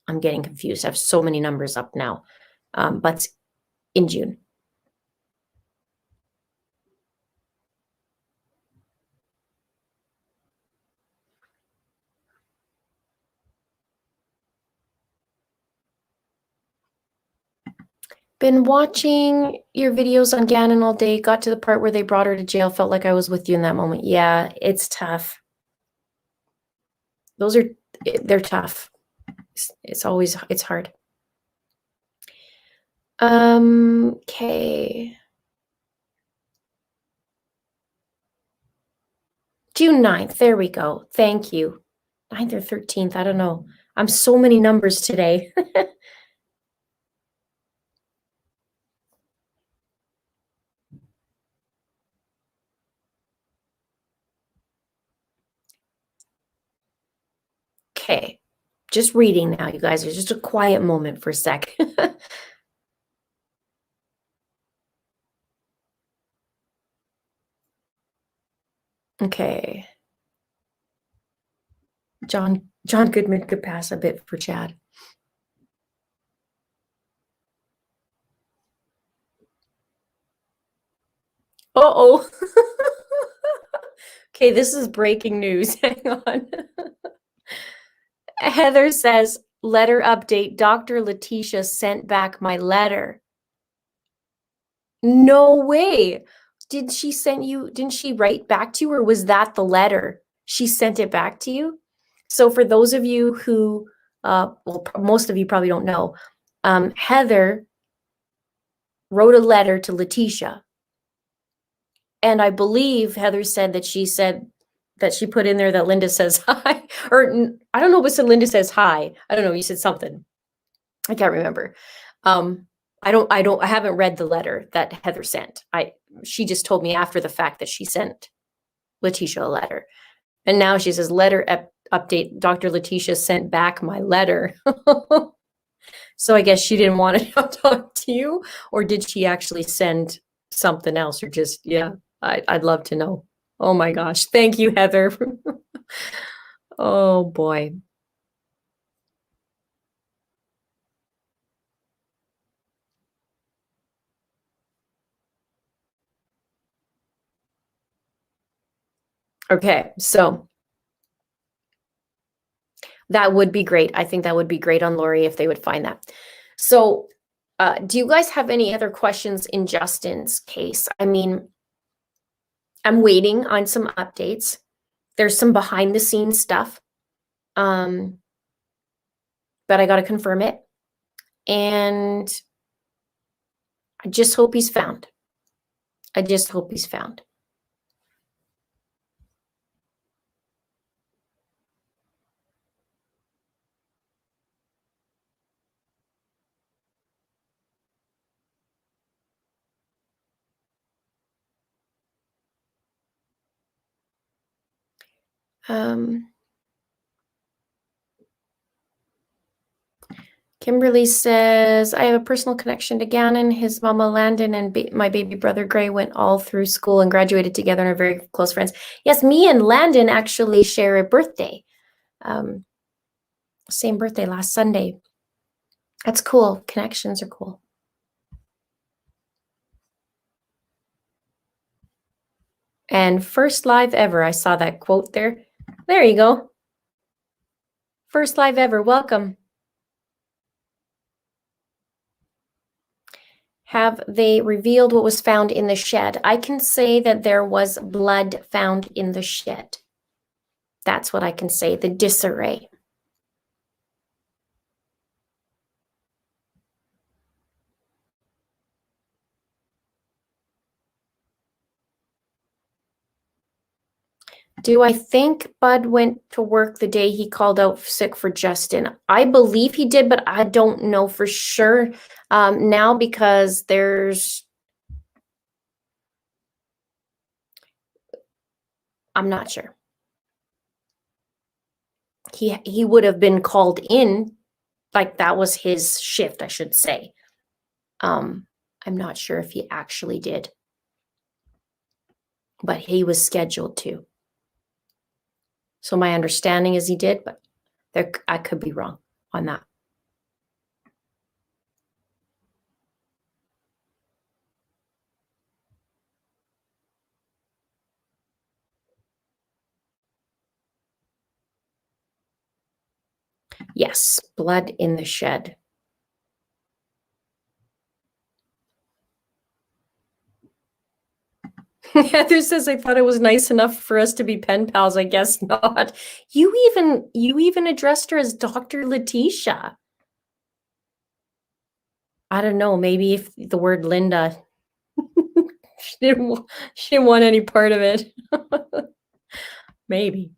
I'm getting confused. I have so many numbers up now, but in June. Been watching your videos on Gannon all day. Got to the part where they brought her to jail. Felt like I was with you in that moment. Yeah, it's tough. They're tough. It's hard. Okay. June 9th. There we go. Thank you. 9th or 13th. I don't know. I'm so many numbers today. Okay. just reading now, you guys. It's just a quiet moment for a sec. Okay. John Goodman could pass a bit for Chad. Uh-oh. Okay, this is breaking news. Hang on. Heather says, letter update. Dr. Letitia sent back my letter. No way. Didn't she write back to you, or was that the letter? She sent it back to you? So for those of you who, well, most of you probably don't know, Heather wrote a letter to Letitia. And I believe Heather said that she put in there that Linda says hi, or I don't know if it said Linda says hi. I don't know. You said something. I can't remember. I haven't read the letter that Heather sent. She just told me after the fact that she sent Letitia a letter. And now she says, letter update, Dr. Letitia sent back my letter. So I guess she didn't want to talk to you, or did she actually send something else, or just, yeah, I'd love to know. Oh my gosh. Thank you, Heather. Oh boy. Okay, so that would be great. I think that would be great on Lori if they would find that. So do you guys have any other questions in Justin's case? I mean, I'm waiting on some updates. There's some behind the scenes stuff, but I got to confirm it. And I just hope he's found. I just hope he's found. Kimberly says, I have a personal connection to Gannon. His mama Landon and my baby brother Gray went all through school and graduated together and are very close friends. Yes, me and Landon actually share a birthday. Same birthday, last Sunday. That's cool. Connections are cool. And first live ever. I saw that quote there. There you go. First live ever. Welcome. Have they revealed what was found in the shed? I can say that there was blood found in the shed. That's what I can say, the disarray. Do I think Bud went to work the day he called out sick for Justin? I believe he did, but I don't know for sure now, because I'm not sure. He would have been called in, like that was his shift, I should say. I'm not sure if he actually did, but he was scheduled to. So my understanding is he did, but I could be wrong on that. Yes, blood in the shed. Heather says, I thought it was nice enough for us to be pen pals. I guess not. You even addressed her as Dr. Letitia. I don't know, maybe if the word Linda, she didn't want any part of it. Maybe.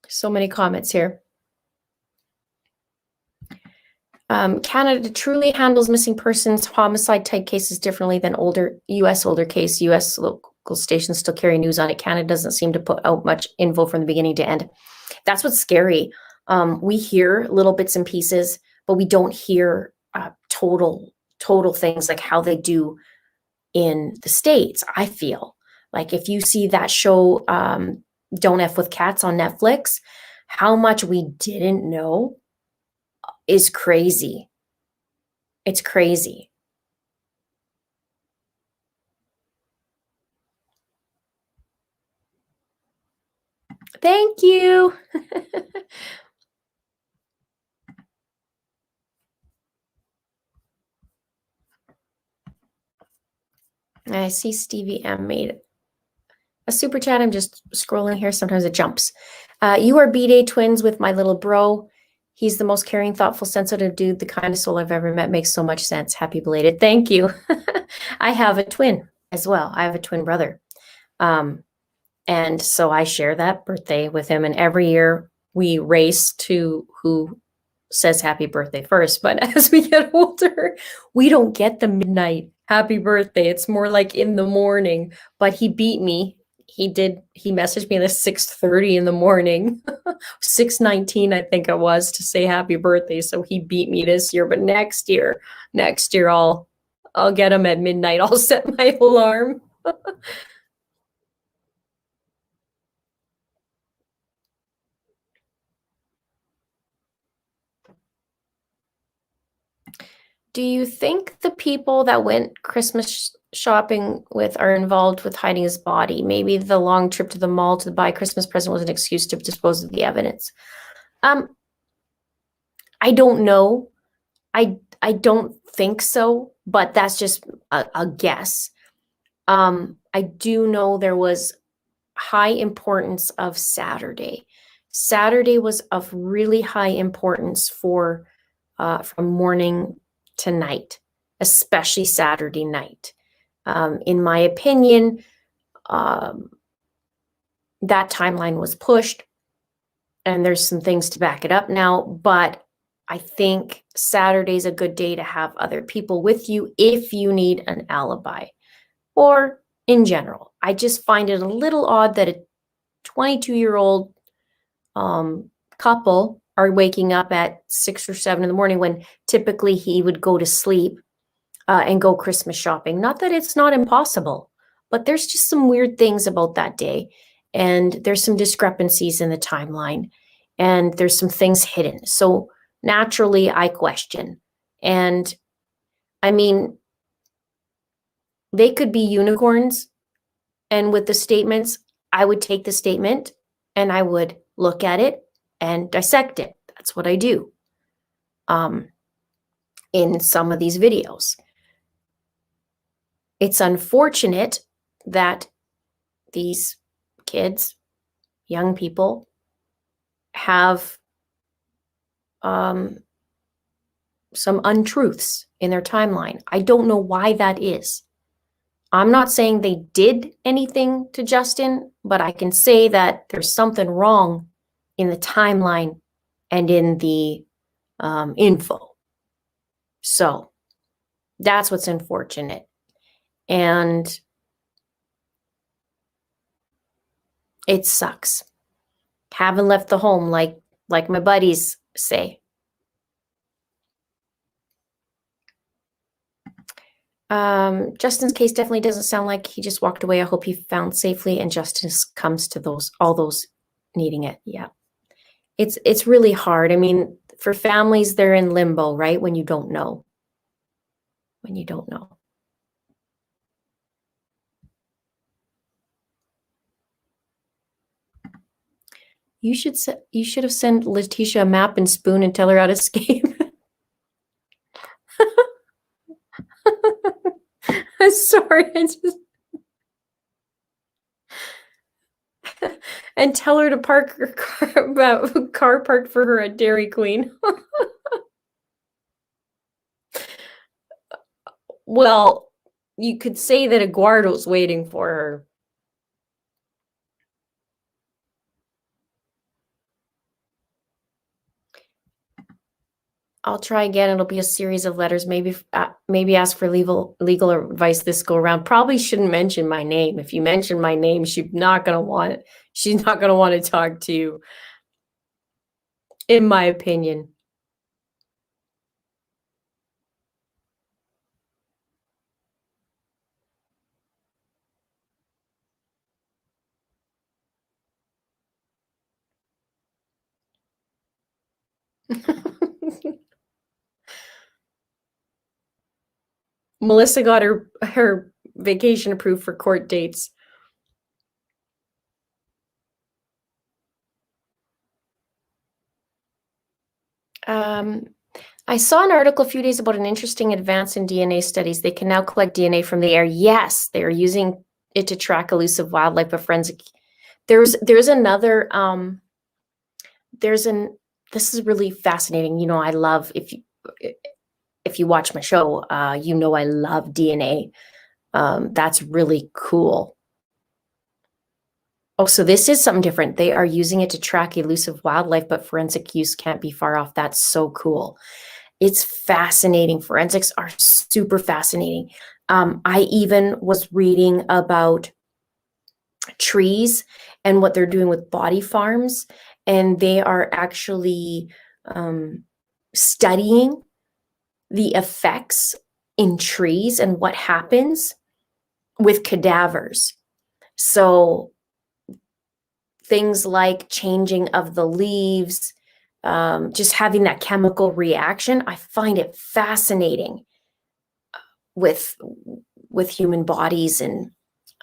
So many comments here. Canada truly handles missing persons homicide type cases differently than US older case. US local stations still carry news on it. Canada doesn't seem to put out much info from the beginning to end. That's what's scary. We hear little bits and pieces, but we don't hear total things like how they do in the States. I feel like if you see that show, Don't F with Cats on Netflix, how much we didn't know is crazy. It's crazy. Thank you. I see Stevie M made a super chat. I'm just scrolling here. Sometimes it jumps. You are B-Day twins with my little bro. He's the most caring, thoughtful, sensitive dude, the kindest soul I've ever met. Makes so much sense. Happy belated. Thank you. I have a twin as well. I have a twin brother. And so I share that birthday with him. And every year we race to who says happy birthday first. But as we get older, we don't get the midnight happy birthday. It's more like in the morning. But he beat me. He messaged me at 6:30 in the morning, 6:19, I think it was, to say happy birthday. So he beat me this year. But next year I'll get him at midnight. I'll set my alarm. Do you think the people that went Christmas shopping with are involved with hiding his body? Maybe the long trip to the mall to buy a Christmas present was an excuse to dispose of the evidence. I don't know. I don't think so, but that's just a guess. I do know there was high importance of Saturday. Saturday was of really high importance from morning to night, especially Saturday night. In my opinion, that timeline was pushed, and there's some things to back it up now, but I think Saturday's a good day to have other people with you if you need an alibi, or in general. I just find it a little odd that a 22-year-old couple are waking up at 6 or 7 in the morning when typically he would go to sleep and go Christmas shopping. Not that it's not impossible, but there's just some weird things about that day. And there's some discrepancies in the timeline, and there's some things hidden. So naturally, I question. And I mean, they could be unicorns. And with the statements, I would take the statement and I would look at it and dissect it. That's what I do in some of these videos. It's unfortunate that these kids, young people, have some untruths in their timeline. I don't know why that is. I'm not saying they did anything to Justin, but I can say that there's something wrong in the timeline and in the info. So that's what's unfortunate. And it sucks. Haven't left the home like my buddies say. Justin's case definitely doesn't sound like he just walked away. I hope he found safely and justice comes to all those needing it. Yeah. It's really hard. I mean, for families, they're in limbo, right? When you don't know. When you don't know. You should have sent Letitia a map and spoon and tell her how to escape. I'm sorry. And tell her to park her car parked for her at Dairy Queen. Well, you could say that Eduardo's waiting for her. I'll try again. It'll be a series of letters. Maybe ask for legal advice this go around. Probably shouldn't mention my name. If you mention my name, she's not gonna want to talk to you, in my opinion. Melissa got her vacation approved for court dates. I saw an article a few days about an interesting advance in DNA studies. They can now collect DNA from the air. Yes, they are using it to track elusive wildlife, but forensic. There's another this is really fascinating. You know, I love, if you watch my show, you know I love DNA. That's really cool. Oh, so this is something different. They are using it to track elusive wildlife, but forensic use can't be far off. That's so cool. It's fascinating. Forensics are super fascinating. I even was reading about trees and what they're doing with body farms, and they are actually studying the effects in trees and what happens with cadavers. So things like changing of the leaves, just having that chemical reaction. I find it fascinating with human bodies and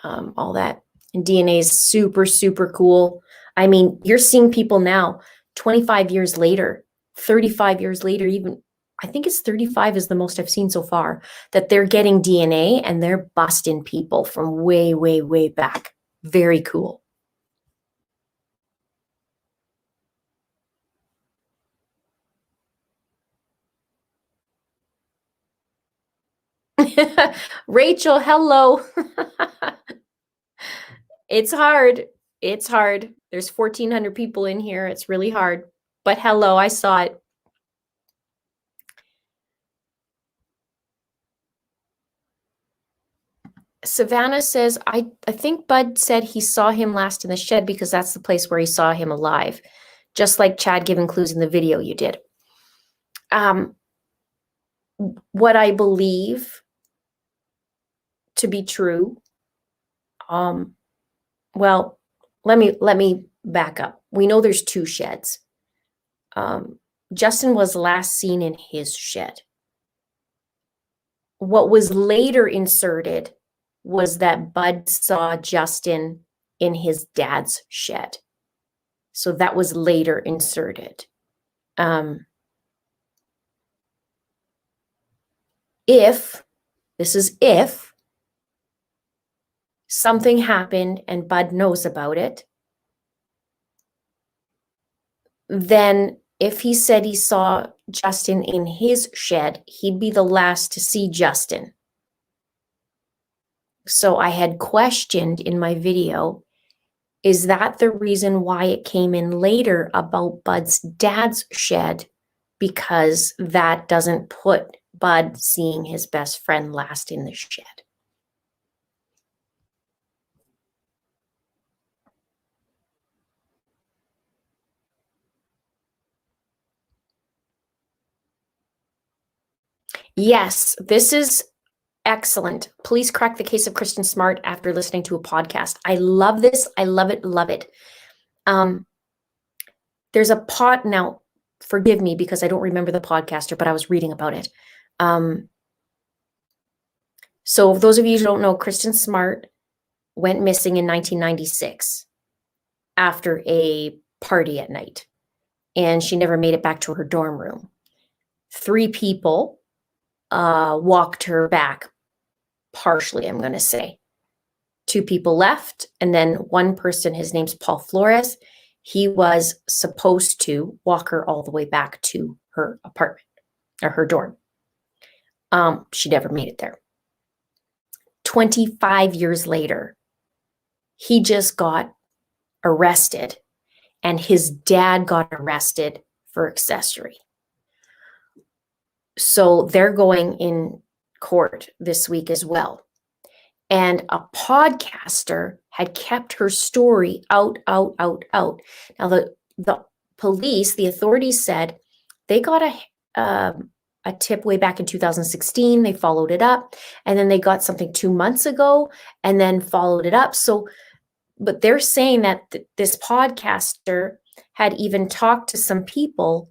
all that. And DNA is super, super cool. I mean, you're seeing people now 25 years later, 35 years later, even I think it's 35 is the most I've seen so far, that they're getting DNA and they're busting people from way, way, way back. Very cool. Rachel, hello. It's hard. It's hard. There's 1,400 people in here. It's really hard. But hello, I saw it. Savannah says, I think Bud said he saw him last in the shed because that's the place where he saw him alive. Just like Chad giving clues in the video you did. What I believe to be true, well, let me back up. We know there's 2 sheds. Justin was last seen in his shed. What was later inserted was that Bud saw Justin in his dad's shed. So that was later inserted. If something happened and Bud knows about it, then if he said he saw Justin in his shed, he'd be the last to see Justin. So I had questioned in my video, is that the reason why it came in later about Bud's dad's shed? Because that doesn't put Bud seeing his best friend last in the shed. Yes, this is excellent. Police crack the case of Kristen Smart after listening to a podcast. I love this. I love it. Love it. There's a pod now. Forgive me because I don't remember the podcaster, but I was reading about it. So those of you who don't know, Kristen Smart went missing in 1996 after a party at night, and she never made it back to her dorm room. 3 people walked her back, partially, I'm going to say. 2 people left, and then one person, his name's Paul Flores, he was supposed to walk her all the way back to her apartment or her dorm. She never made it there. 25 years later, he just got arrested, and his dad got arrested for accessory. So they're going in court this week as well. And a podcaster had kept her story out. Now the police, the authorities said they got a tip way back in 2016. They followed it up, and then they got something 2 months ago, and then followed it up. So, but they're saying that this podcaster had even talked to some people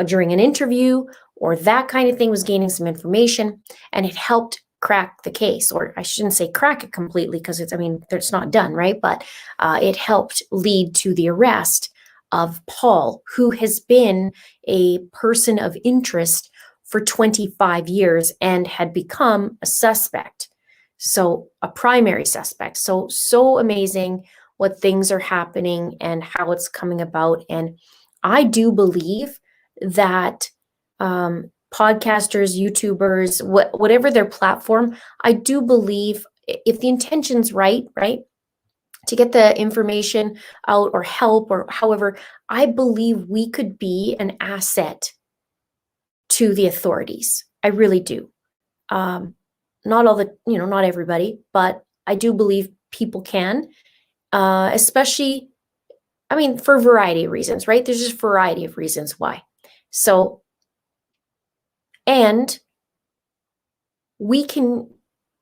during an interview or that kind of thing, was gaining some information, and it helped crack the case. Or I shouldn't say crack it completely, because it's not done, right? But it helped lead to the arrest of Paul, who has been a person of interest for 25 years and had become a suspect. So a primary suspect. So amazing what things are happening and how it's coming about. And I do believe that podcasters, YouTubers, whatever their platform, I do believe if the intention's right, to get the information out or help or however, I believe we could be an asset to the authorities. I really do. Not all the, not everybody, but I do believe people can, especially, for a variety of reasons, right? There's just a variety of reasons why. So, and we can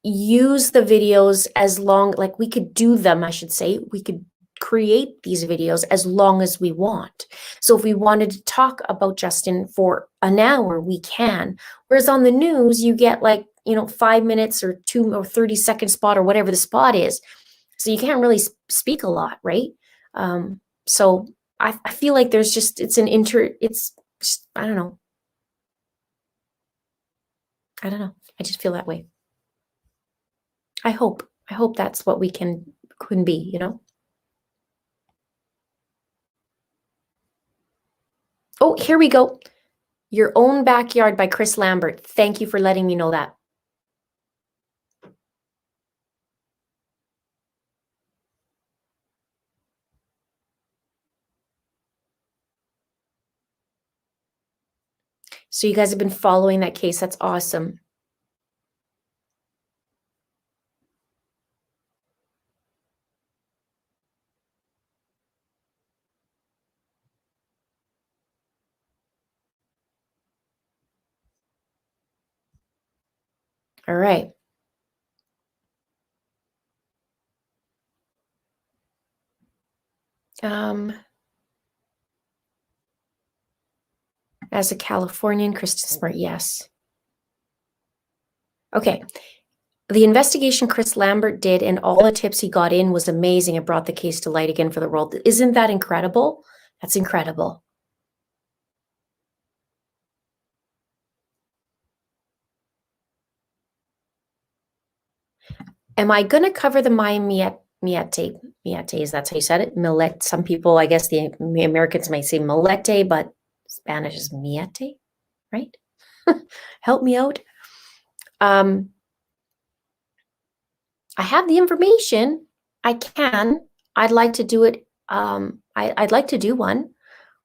use the videos as long, like we could do them, I should say, we could create these videos as long as we want. So if we wanted to talk about Justin for an hour, we can. Whereas on the news, you get 5 minutes or 2 or 30-second spot or whatever the spot is. So you can't really speak a lot, right? So I feel like there's just, I don't know. I just feel that way. I hope that's what we can be, Oh, here we go. Your Own Backyard by Chris Lambert. Thank you for letting me know that. So you guys have been following that case. That's awesome. All right. As a Californian, Kristen Smart, yes. Okay. The investigation Chris Lambert did and all the tips he got in was amazing. It brought the case to light again for the world. Isn't that incredible? That's incredible. Am I going to cover the Miette? Is that how you said it? Millet. Some people, I guess the Americans might say Milete, but Spanish is Miette, right? Help me out. I have the information. I can. I'd like to do it. I'd like to do one.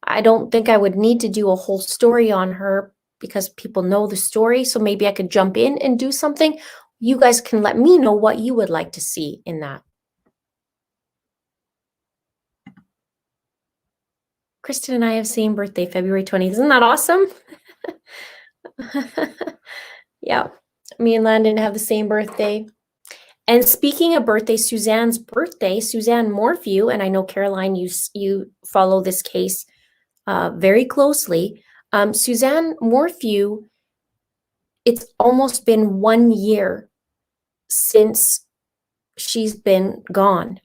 I don't think I would need to do a whole story on her because people know the story. So maybe I could jump in and do something. You guys can let me know what you would like to see in that. Kristen and I have same birthday, February 20th. Isn't that awesome? Yeah, me and Landon have the same birthday. And speaking of birthday, Suzanne's birthday, Suzanne Morphew, and I know Caroline, you follow this case very closely. Suzanne Morphew, it's almost been 1 year since she's been gone.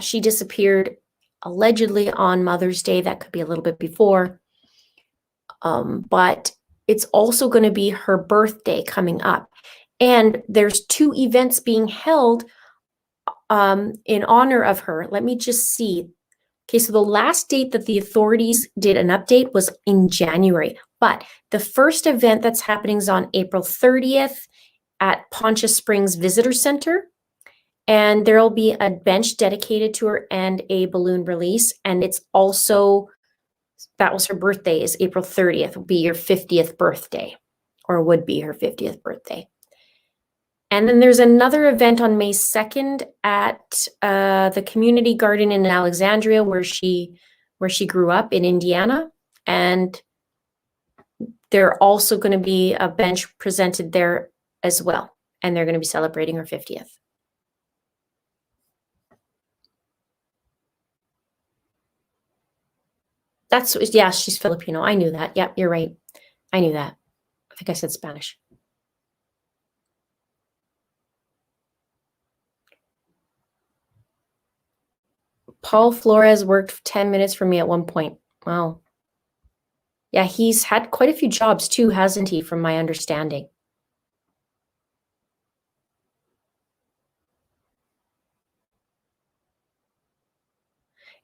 She disappeared allegedly on Mother's Day. That could be a little bit before. But it's also going to be her birthday coming up. And there's 2 events being held in honor of her. Let me just see. Okay, so the last date that the authorities did an update was in January. But the first event that's happening is on April 30th at Poncha Springs Visitor Center. And there'll be a bench dedicated to her and a balloon release. And it's also That was her birthday, is April 30th, would be your 50th birthday, or would be her 50th birthday. And then there's another event on May 2nd at the community garden in Alexandria, where she grew up in Indiana. And they're also going to be a bench presented there as well. And they're going to be celebrating her 50th. Yeah, she's Filipino. I knew that. Yep, you're right. I knew that. I think I said Spanish. Paul Flores worked 10 minutes for me at one point. Wow. Yeah, he's had quite a few jobs too, hasn't he, from my understanding?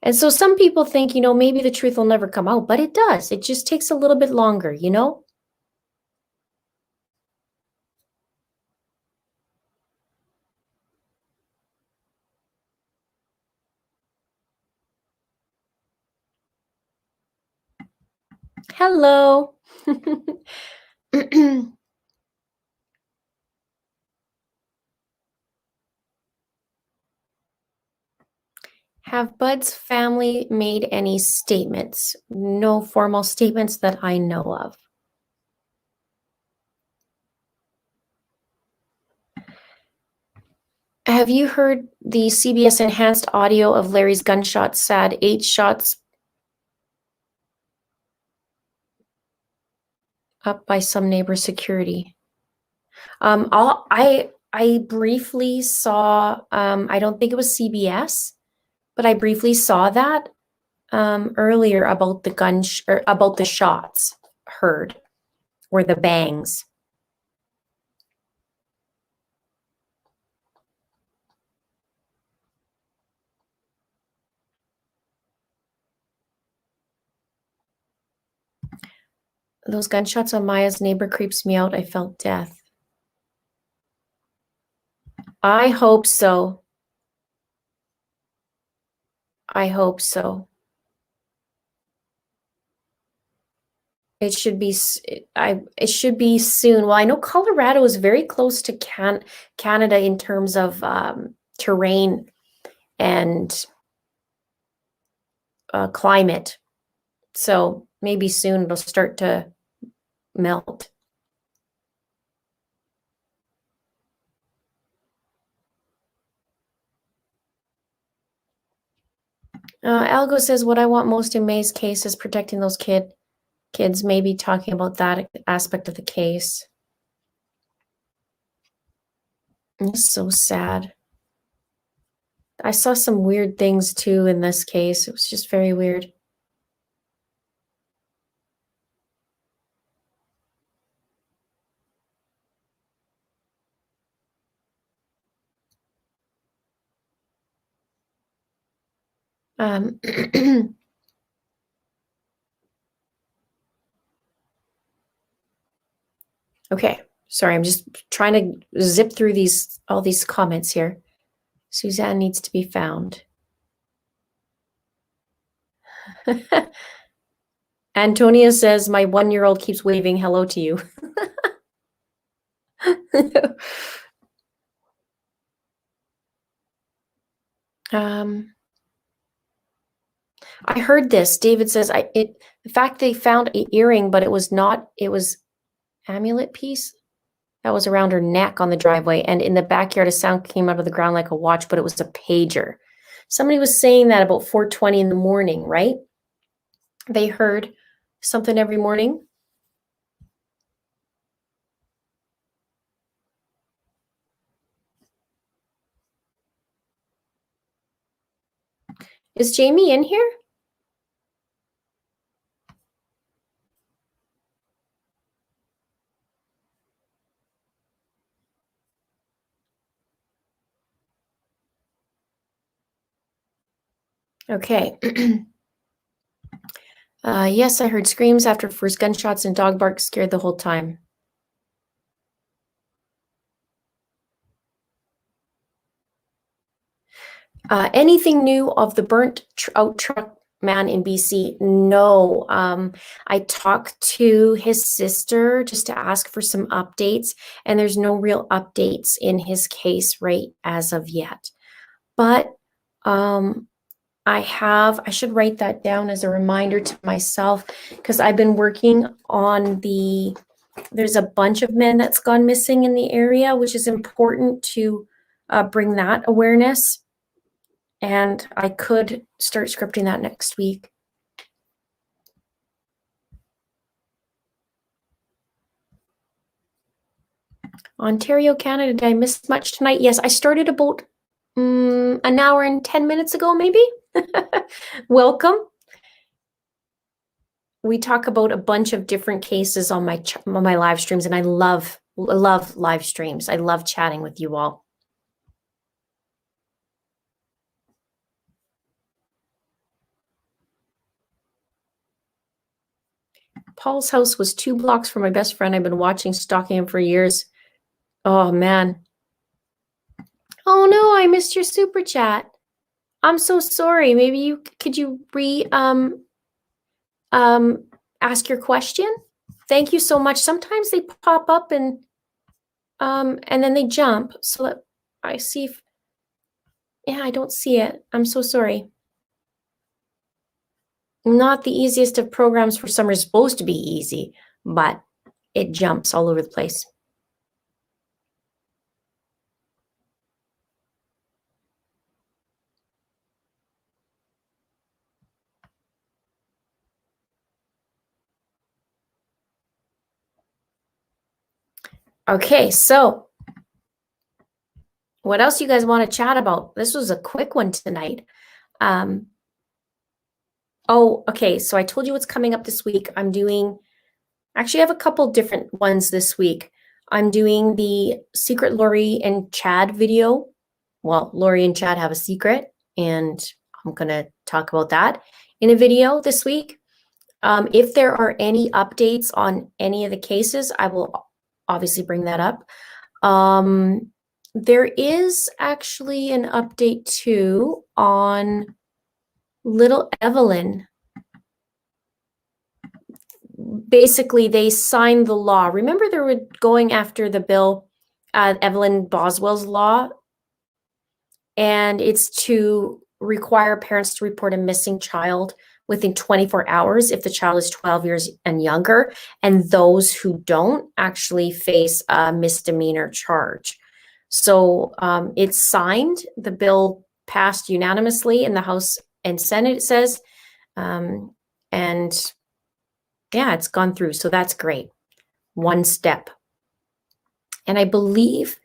And so some people think, maybe the truth will never come out, but it does. It just takes a little bit longer, Hello. Have Bud's family made any statements? No formal statements that I know of. Have you heard the CBS enhanced audio of Larry's gunshot? Sad 8 shots up by some neighbor security. I briefly saw. I don't think it was CBS, but I briefly saw that earlier about the about the shots heard, or the bangs. Those gunshots on Maya's neighbor creeps me out. I felt death. I hope so. I hope so. It should be. It should be soon. Well, I know Colorado is very close to Canada in terms of terrain and climate. So maybe soon it'll start to melt. Algo says, what I want most in May's case is protecting those kids, maybe talking about that aspect of the case. It's so sad. I saw some weird things too in this case. It was just very weird. Okay, sorry, I'm just trying to zip through all these comments here. Suzanne needs to be found. Antonia says, my 1-year-old keeps waving hello to you. I heard this. David says, in fact, they found an earring, but it was amulet piece that was around her neck on the driveway. And in the backyard, a sound came out of the ground like a watch, but it was a pager. Somebody was saying that about 4:20 in the morning, right? They heard something every morning. Is Jamie in here? Okay. Yes, I heard screams after first gunshots and dog bark scared the whole time. Anything new of the burnt out truck man in BC, no. I talked to his sister just to ask for some updates, and there's no real updates in his case right as of yet. But I should write that down as a reminder to myself, because I've been working on there's a bunch of men that's gone missing in the area, which is important to bring that awareness. And I could start scripting that next week. Ontario, Canada, did I miss much tonight? Yes, I started about an hour and 10 minutes ago, maybe. Welcome. We talk about a bunch of different cases on my live streams, and I love live streams. I love chatting with you all. Paul's house was 2 blocks from my best friend. I've been stalking him for years. Oh, man. Oh, no, I missed your super chat. I'm so sorry. Maybe could you ask your question? Thank you so much. Sometimes they pop up and then they jump. So that I see if, yeah, I don't see it. I'm so sorry. Not the easiest of programs for summer. Is supposed to be easy, but it jumps all over the place. Okay, so what else you guys want to chat about? This was a quick one tonight. Oh, okay, so I told you what's coming up this week. Actually, I have a couple different ones this week. I'm doing the secret Lori and Chad video. Well, Lori and Chad have a secret, and I'm going to talk about that in a video this week. If there are any updates on any of the cases, I will obviously bring that up. There is actually an update too on little Evelyn. Basically, they signed the law. Remember, they were going after the bill, Evelyn Boswell's law, and it's to require parents to report a missing child within 24 hours if the child is 12 years and younger, and those who don't actually face a misdemeanor charge. So it's signed. The bill passed unanimously in the House and Senate, it says, and yeah, it's gone through. So that's great. One step. And I believe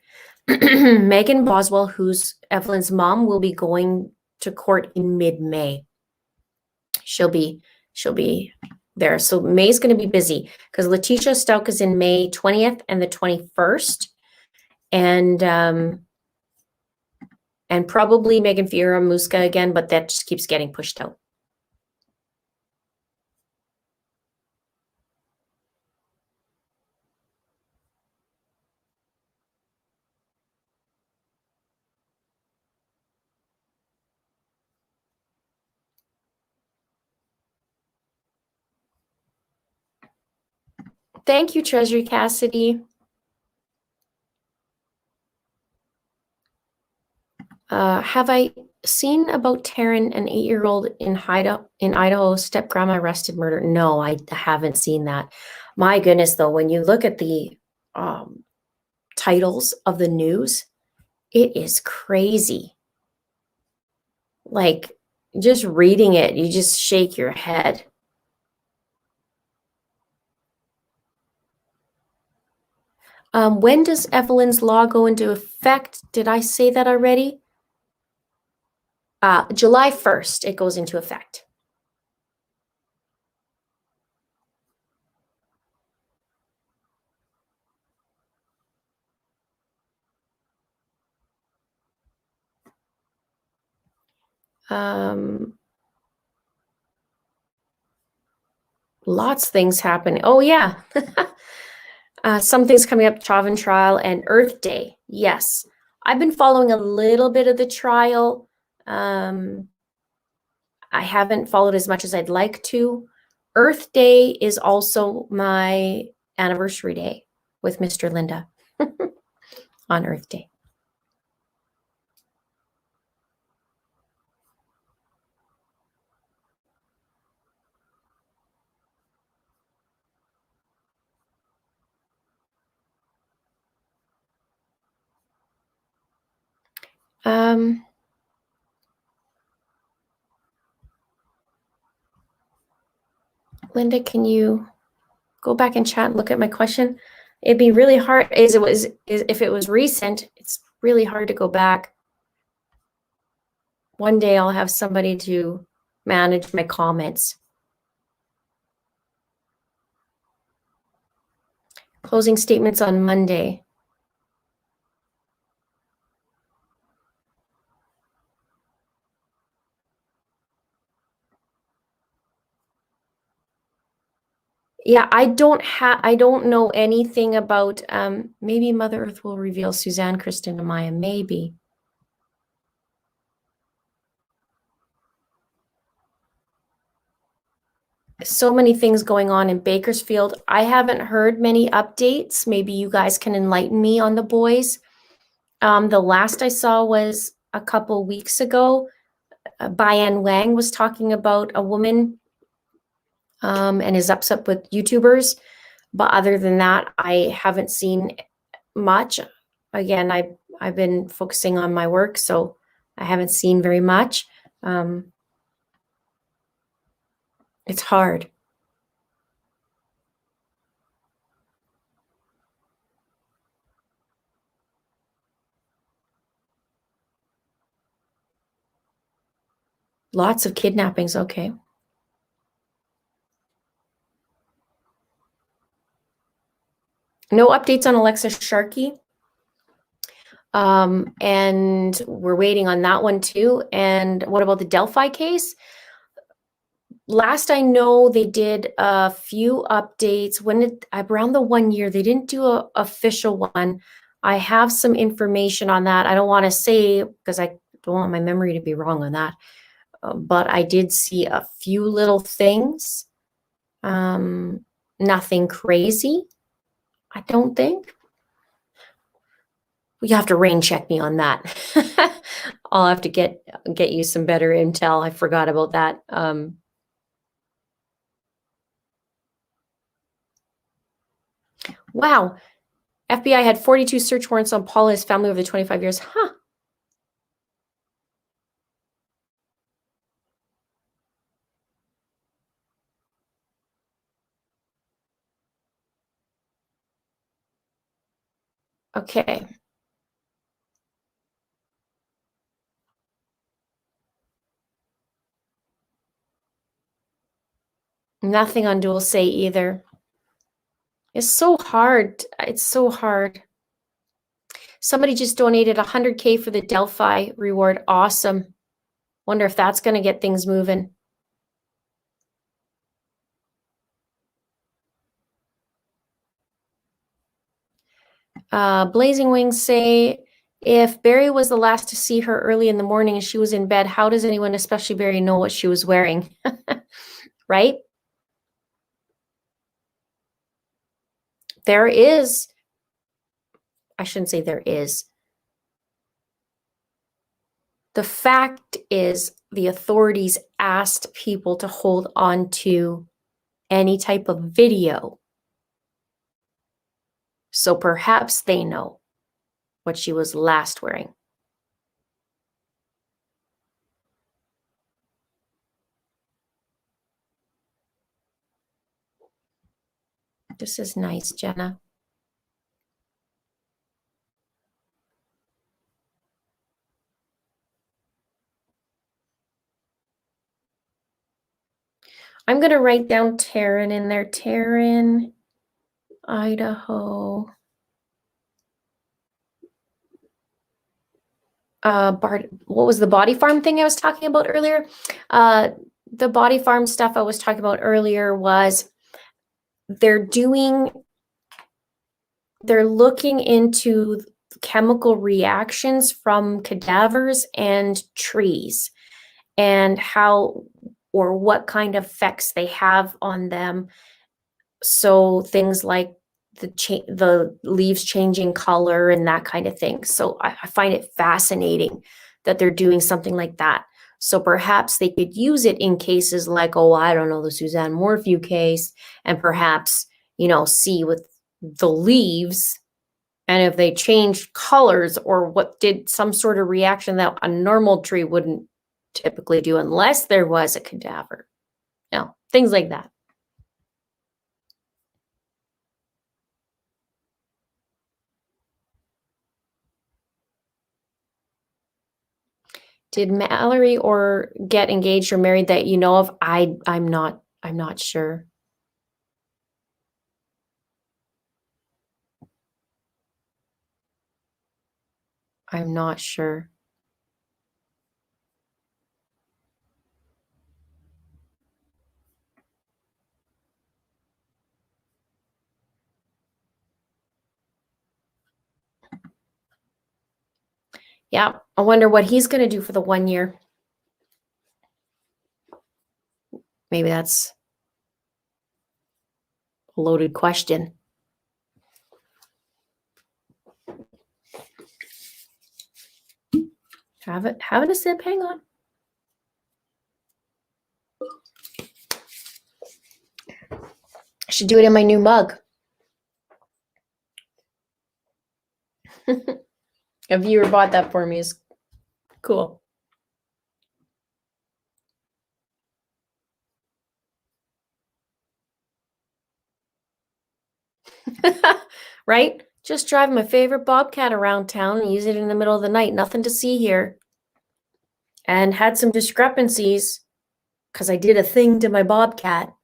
Megan Boswell, who's Evelyn's mom, will be going to court in mid-May. She'll be there. So May's going to be busy because Letitia Stout is in May 20th and the 21st. And probably Megan Fiera Muska again, but that just keeps getting pushed out. Thank you, Treasury Cassidy. Have I seen about Taryn, an 8-year-old in Idaho, step grandma arrested murder? No, I haven't seen that. My goodness, though, when you look at the titles of the news, it is crazy. Like, just reading it, you just shake your head. When does Evelyn's law go into effect? Did I say that already? July 1st, it goes into effect. Lots of things happen. Oh, yeah. Some things coming up, Chauvin trial and Earth Day. Yes. I've been following a little bit of the trial. I haven't followed as much as I'd like to. Earth Day is also my anniversary day with Mr. Linda on Earth Day. Linda, can you go back and chat and look at my question? It'd be really hard if it was recent, it's really hard to go back. One day I'll have somebody to manage my comments. Closing statements on Monday. Yeah, I don't know anything about, maybe Mother Earth will reveal Suzanne, Kristen, and Maya, maybe. So many things going on in Bakersfield. I haven't heard many updates. Maybe you guys can enlighten me on the boys. The last I saw was a couple weeks ago. Bian Wang was talking about a woman and is upset with YouTubers. But other than that, I haven't seen much. Again, I've been focusing on my work, so I haven't seen very much. It's hard. Lots of kidnappings, okay. No updates on Alexa Sharkey. And we're waiting on that one too. And what about the Delphi case? Last I know, they did a few updates. Around the 1 year, they didn't do an official one. I have some information on that. I don't want to say, because I don't want my memory to be wrong on that. But I did see a few little things. Nothing crazy, I don't think. You have to rain check me on that. I'll have to get you some better intel. I forgot about that. Wow. FBI had 42 search warrants on Paul and his family over the 25 years. Huh. Okay. Nothing on Dual Say either. It's so hard. It's so hard. Somebody just donated 100K for the Delphi reward. Awesome. Wonder if that's going to get things moving. Blazing Wings say, if Barry was the last to see her early in the morning and she was in bed, how does anyone, especially Barry, know what she was wearing? Right? There is, I shouldn't say there is. The fact is, the authorities asked people to hold on to any type of video. So perhaps they know what she was last wearing. This is nice, Jenna. I'm going to write down Taryn in there. Taryn, Idaho. What was the body farm thing I was talking about earlier? The body farm stuff I was talking about earlier was they're looking into chemical reactions from cadavers and trees, and how or what kind of effects they have on them. So things like the leaves changing color and that kind of thing. So I find it fascinating that they're doing something like that. So perhaps they could use it in cases like, oh, I don't know, the Suzanne Morphew case, and perhaps, see with the leaves, and if they changed colors or what did some sort of reaction that a normal tree wouldn't typically do unless there was a cadaver. Things like that. Did Mallory or get engaged or married that you know of? I'm not sure. I'm not sure. Yeah, I wonder what he's going to do for the 1 year. Maybe that's a loaded question. Having a sip, hang on. I should do it in my new mug. A viewer bought that for me. Is cool. Right? Just drive my favorite Bobcat around town and use it in the middle of the night. Nothing to see here. And had some discrepancies because I did a thing to my Bobcat.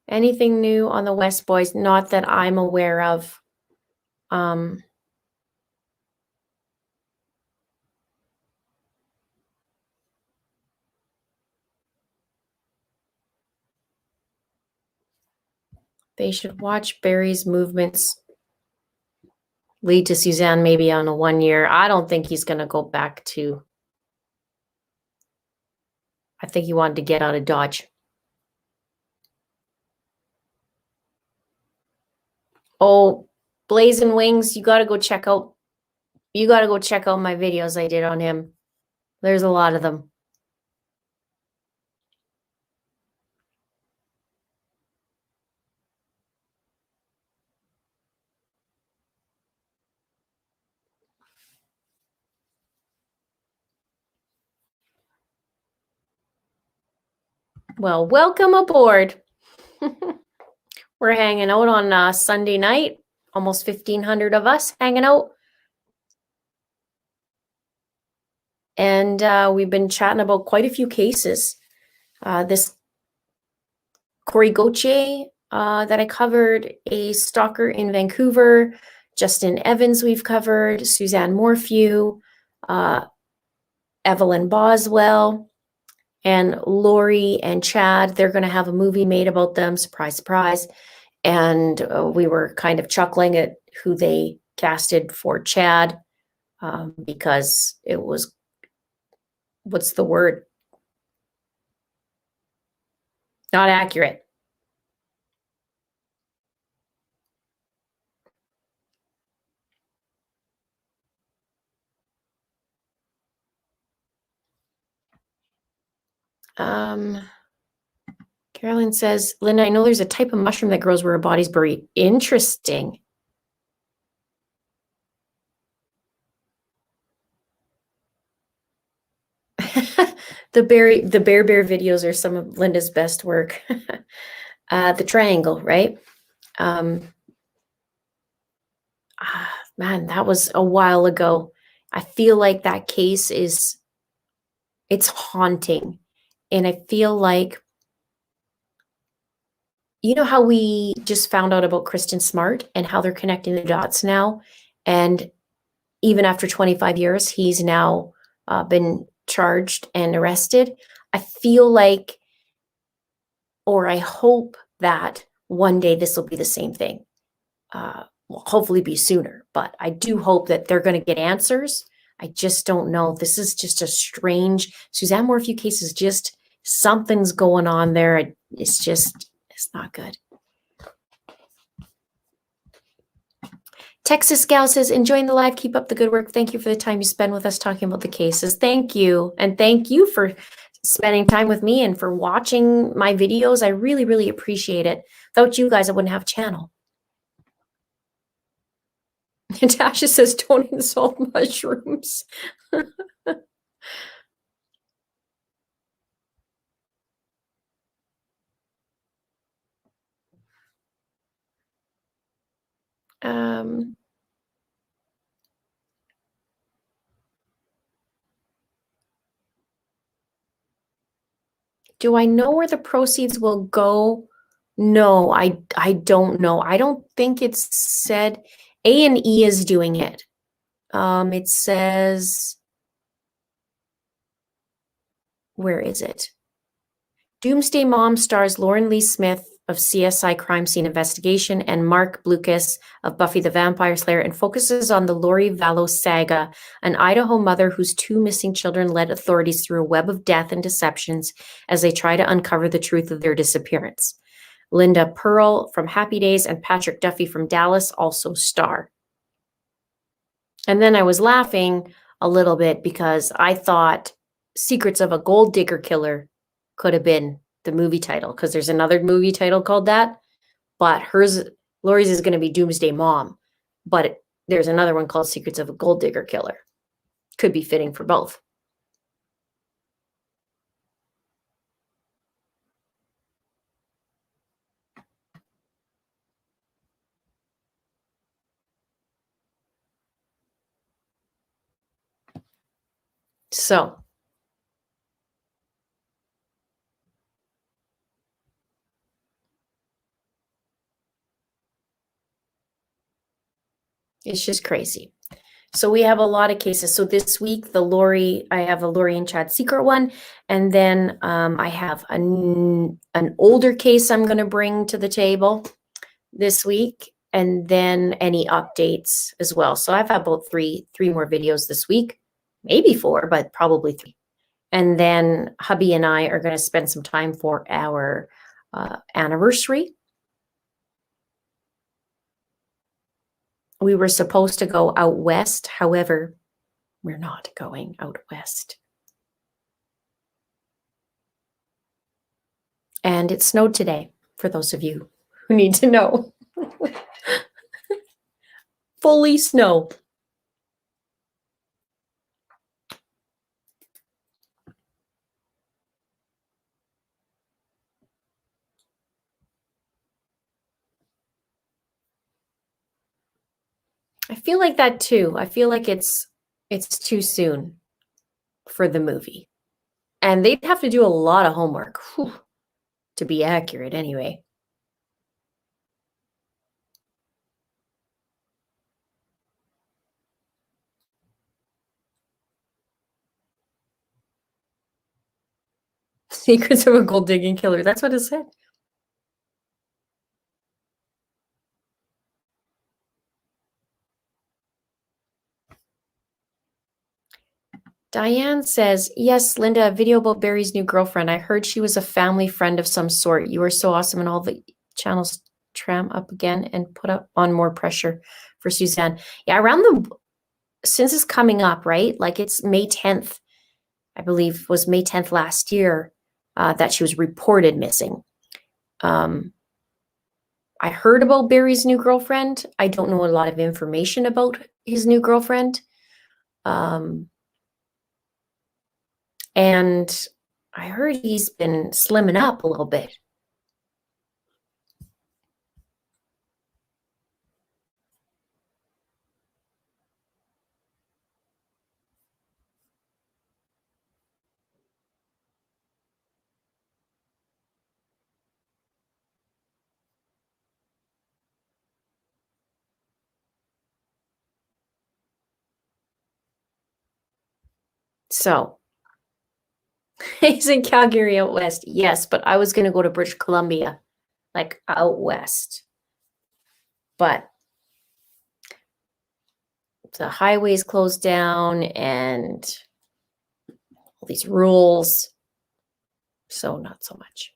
Anything new on the West Boys? Not that I'm aware of. They should watch Barry's movements lead to Suzanne maybe on a 1 year. I don't think he's going to go back to. I think he wanted to get out of Dodge. Oh, Blazing Wings, you got to go check out. You got to go check out my videos I did on him. There's a lot of them. Well, welcome aboard. We're hanging out on Sunday night. Almost 1,500 of us hanging out. And we've been chatting about quite a few cases. This Kori Gautier that I covered, a stalker in Vancouver. Justin Evans we've covered. Suzanne Morphew. Evelyn Boswell. And Lori and Chad, they're going to have a movie made about them. Surprise, surprise. And we were kind of chuckling at who they casted for Chad because it was, what's the word? Not accurate. Carolyn says, Linda, I know there's a type of mushroom that grows where a body's buried. Interesting. The Bear videos are some of Linda's best work. The triangle, right? Man, that was a while ago. I feel like that case it's haunting. And I feel like, you know how we just found out about Kristen Smart and how they're connecting the dots now? And even after 25 years, he's now been charged and arrested. I feel like, or I hope that one day this will be the same thing. Well, hopefully be sooner, but I do hope that they're going to get answers. I just don't know. This is just a strange Suzanne Morphew case. Is just something's going on there. It's not good. Texas Gal says, enjoying the live. Keep up the good work. Thank you for the time you spend with us talking about the cases. Thank you. And thank you for spending time with me and for watching my videos. I really, really appreciate it. Without you guys, I wouldn't have a channel. Natasha says, don't insult mushrooms. Do I know where the proceeds will go? No, I don't know. I don't think it's said. A&E is doing it. It says, where is it? Doomsday Mom stars Lauren Lee Smith of CSI Crime Scene Investigation and Mark Blucas of Buffy the Vampire Slayer, and focuses on the Lori Vallow saga, an Idaho mother whose two missing children led authorities through a web of death and deceptions as they try to uncover the truth of their disappearance. Linda Pearl from Happy Days and Patrick Duffy from Dallas also star. And then I was laughing a little bit because I thought Secrets of a Gold Digger Killer could have been the movie title, because there's another movie title called that, but Lori's is going to be Doomsday Mom, but there's another one called Secrets of a Gold Digger Killer. Could be fitting for both. So it's just crazy. So we have a lot of cases. So this week, I have a Lori and Chad secret one. And then I have an older case I'm going to bring to the table this week. And then any updates as well. So I've had about three more videos this week, maybe 4, but probably 3. And then hubby and I are going to spend some time for our anniversary. We were supposed to go out west. However, we're not going out west. And it snowed today, for those of you who need to know. Fully snow. I feel like that too. I feel like it's too soon for the movie. And they'd have to do a lot of homework to be accurate anyway. Secrets of a Gold Digging Killer. That's what it said. Diane says, yes, Linda, a video about Barry's new girlfriend. I heard she was a family friend of some sort. You were so awesome, and all the channels tram up again and put up on more pressure for Suzanne. Yeah, since it's coming up, right? Like it's May 10th, I believe was May 10th last year, that she was reported missing. I heard about Barry's new girlfriend. I don't know a lot of information about his new girlfriend. And I heard he's been slimming up a little bit. So He's in Calgary out west. Yes, but I was going to go to British Columbia, like out west. But the highways closed down and all these rules. So not so much.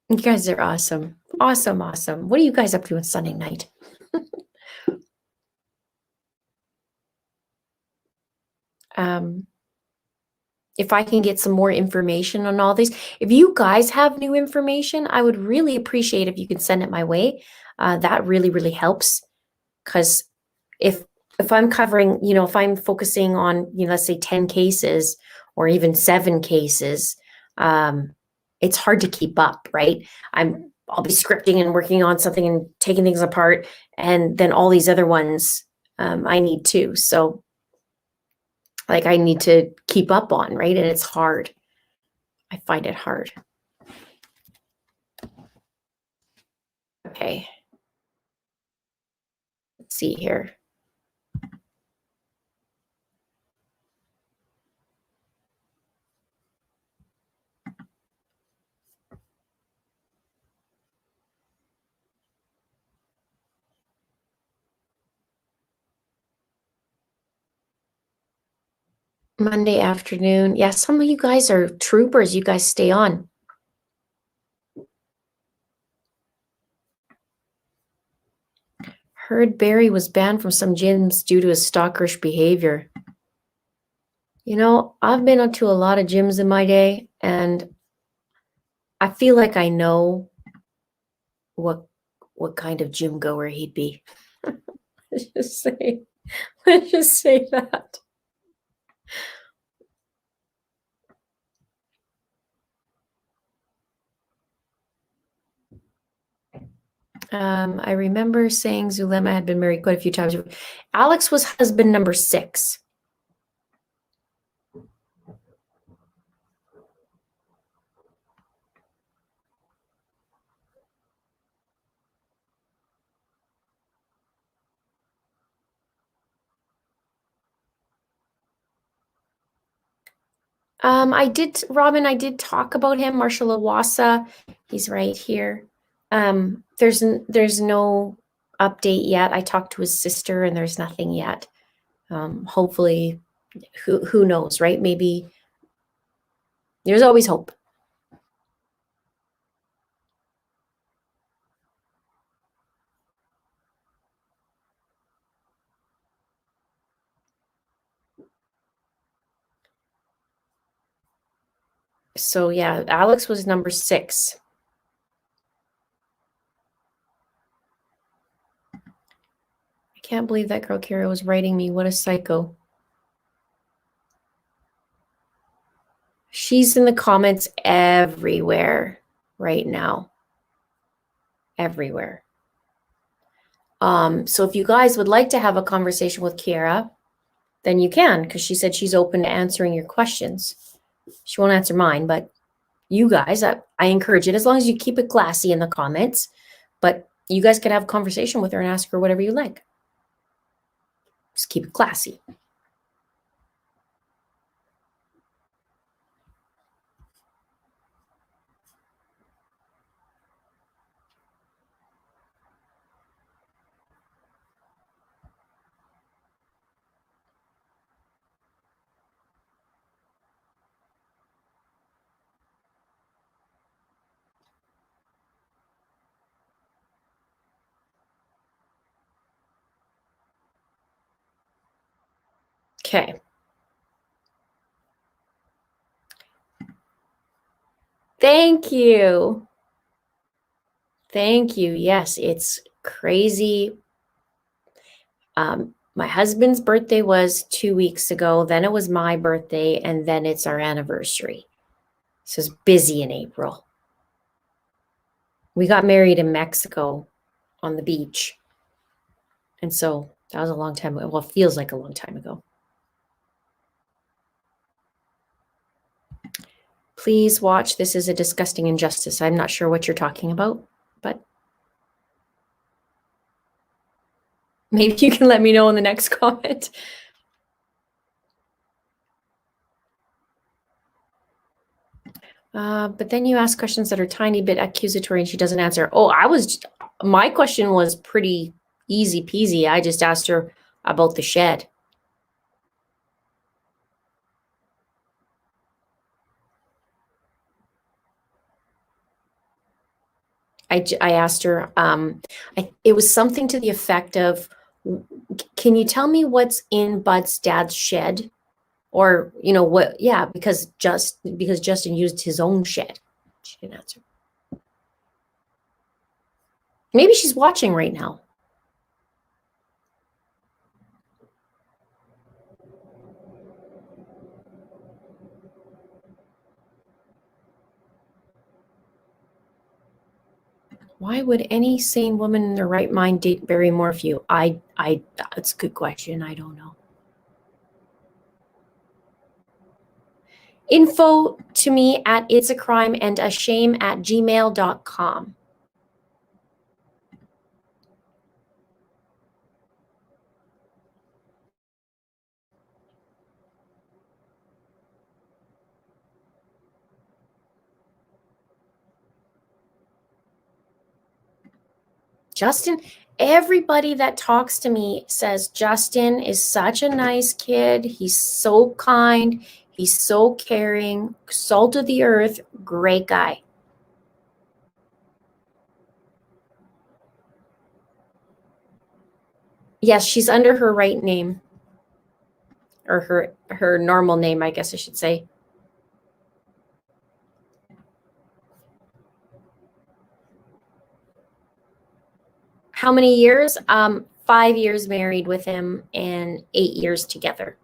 You guys are awesome. Awesome, awesome. What are you guys up to on Sunday night? If I can get some more information on all these, if you guys have new information, I would really appreciate if you could send it my way. That really, really helps. Because if I'm covering, if I'm focusing on, let's say 10 cases or even 7 cases, it's hard to keep up, right? I'll be scripting and working on something and taking things apart, and then all these other ones I need too. So like I need to keep up on, right? And it's hard. I find it hard. Okay. Let's see here. Monday afternoon. Yeah, some of you guys are troopers. You guys stay on. Heard Barry was banned from some gyms due to his stalkerish behavior. I've been up to a lot of gyms in my day, and I feel like I know what kind of gym goer he'd be. Let's just say that. I remember saying Zulema had been married quite a few times. Alex was husband number 6. Robin, I did talk about him, Marshall Awasa. He's right here. There's no update yet. I talked to his sister and there's nothing yet. Hopefully, who knows, right? Maybe there's always hope. So yeah, Alex was number 6. I can't believe that girl Kara was writing me. What a psycho. She's in the comments everywhere right now. Everywhere. So if you guys would like to have a conversation with Kiara, then you can, because she said she's open to answering your questions. She won't answer mine, but you guys, I encourage it, as long as you keep it classy in the comments. But you guys could have a conversation with her and ask her whatever you like. Just keep it classy. Okay. Thank you. Thank you. Yes, it's crazy. My husband's birthday was 2 weeks ago. Then it was my birthday, and then it's our anniversary. So it's busy in April. We got married in Mexico on the beach. And so that was a long time ago. Well, it feels like a long time ago. Please watch. This is a disgusting injustice. I'm not sure what you're talking about, but maybe you can let me know in the next comment. But then you ask questions that are tiny bit accusatory and she doesn't answer. Oh, my question was pretty easy peasy. I just asked her about the shed. I asked her, it was something to the effect of, can you tell me what's in Bud's dad's shed? Or, what, yeah, because Justin used his own shed. She didn't answer. Maybe she's watching right now. Why would any sane woman in their right mind date Barry Morphew? That's a good question. I don't know. Info to me at it'sacrimeandashame@gmail.com. Justin, everybody that talks to me says Justin is such a nice kid. He's so kind. He's so caring, salt of the earth, great guy. Yes, she's under her right name. Or her normal name, I guess I should say. How many years? 5 years married with him and 8 years together.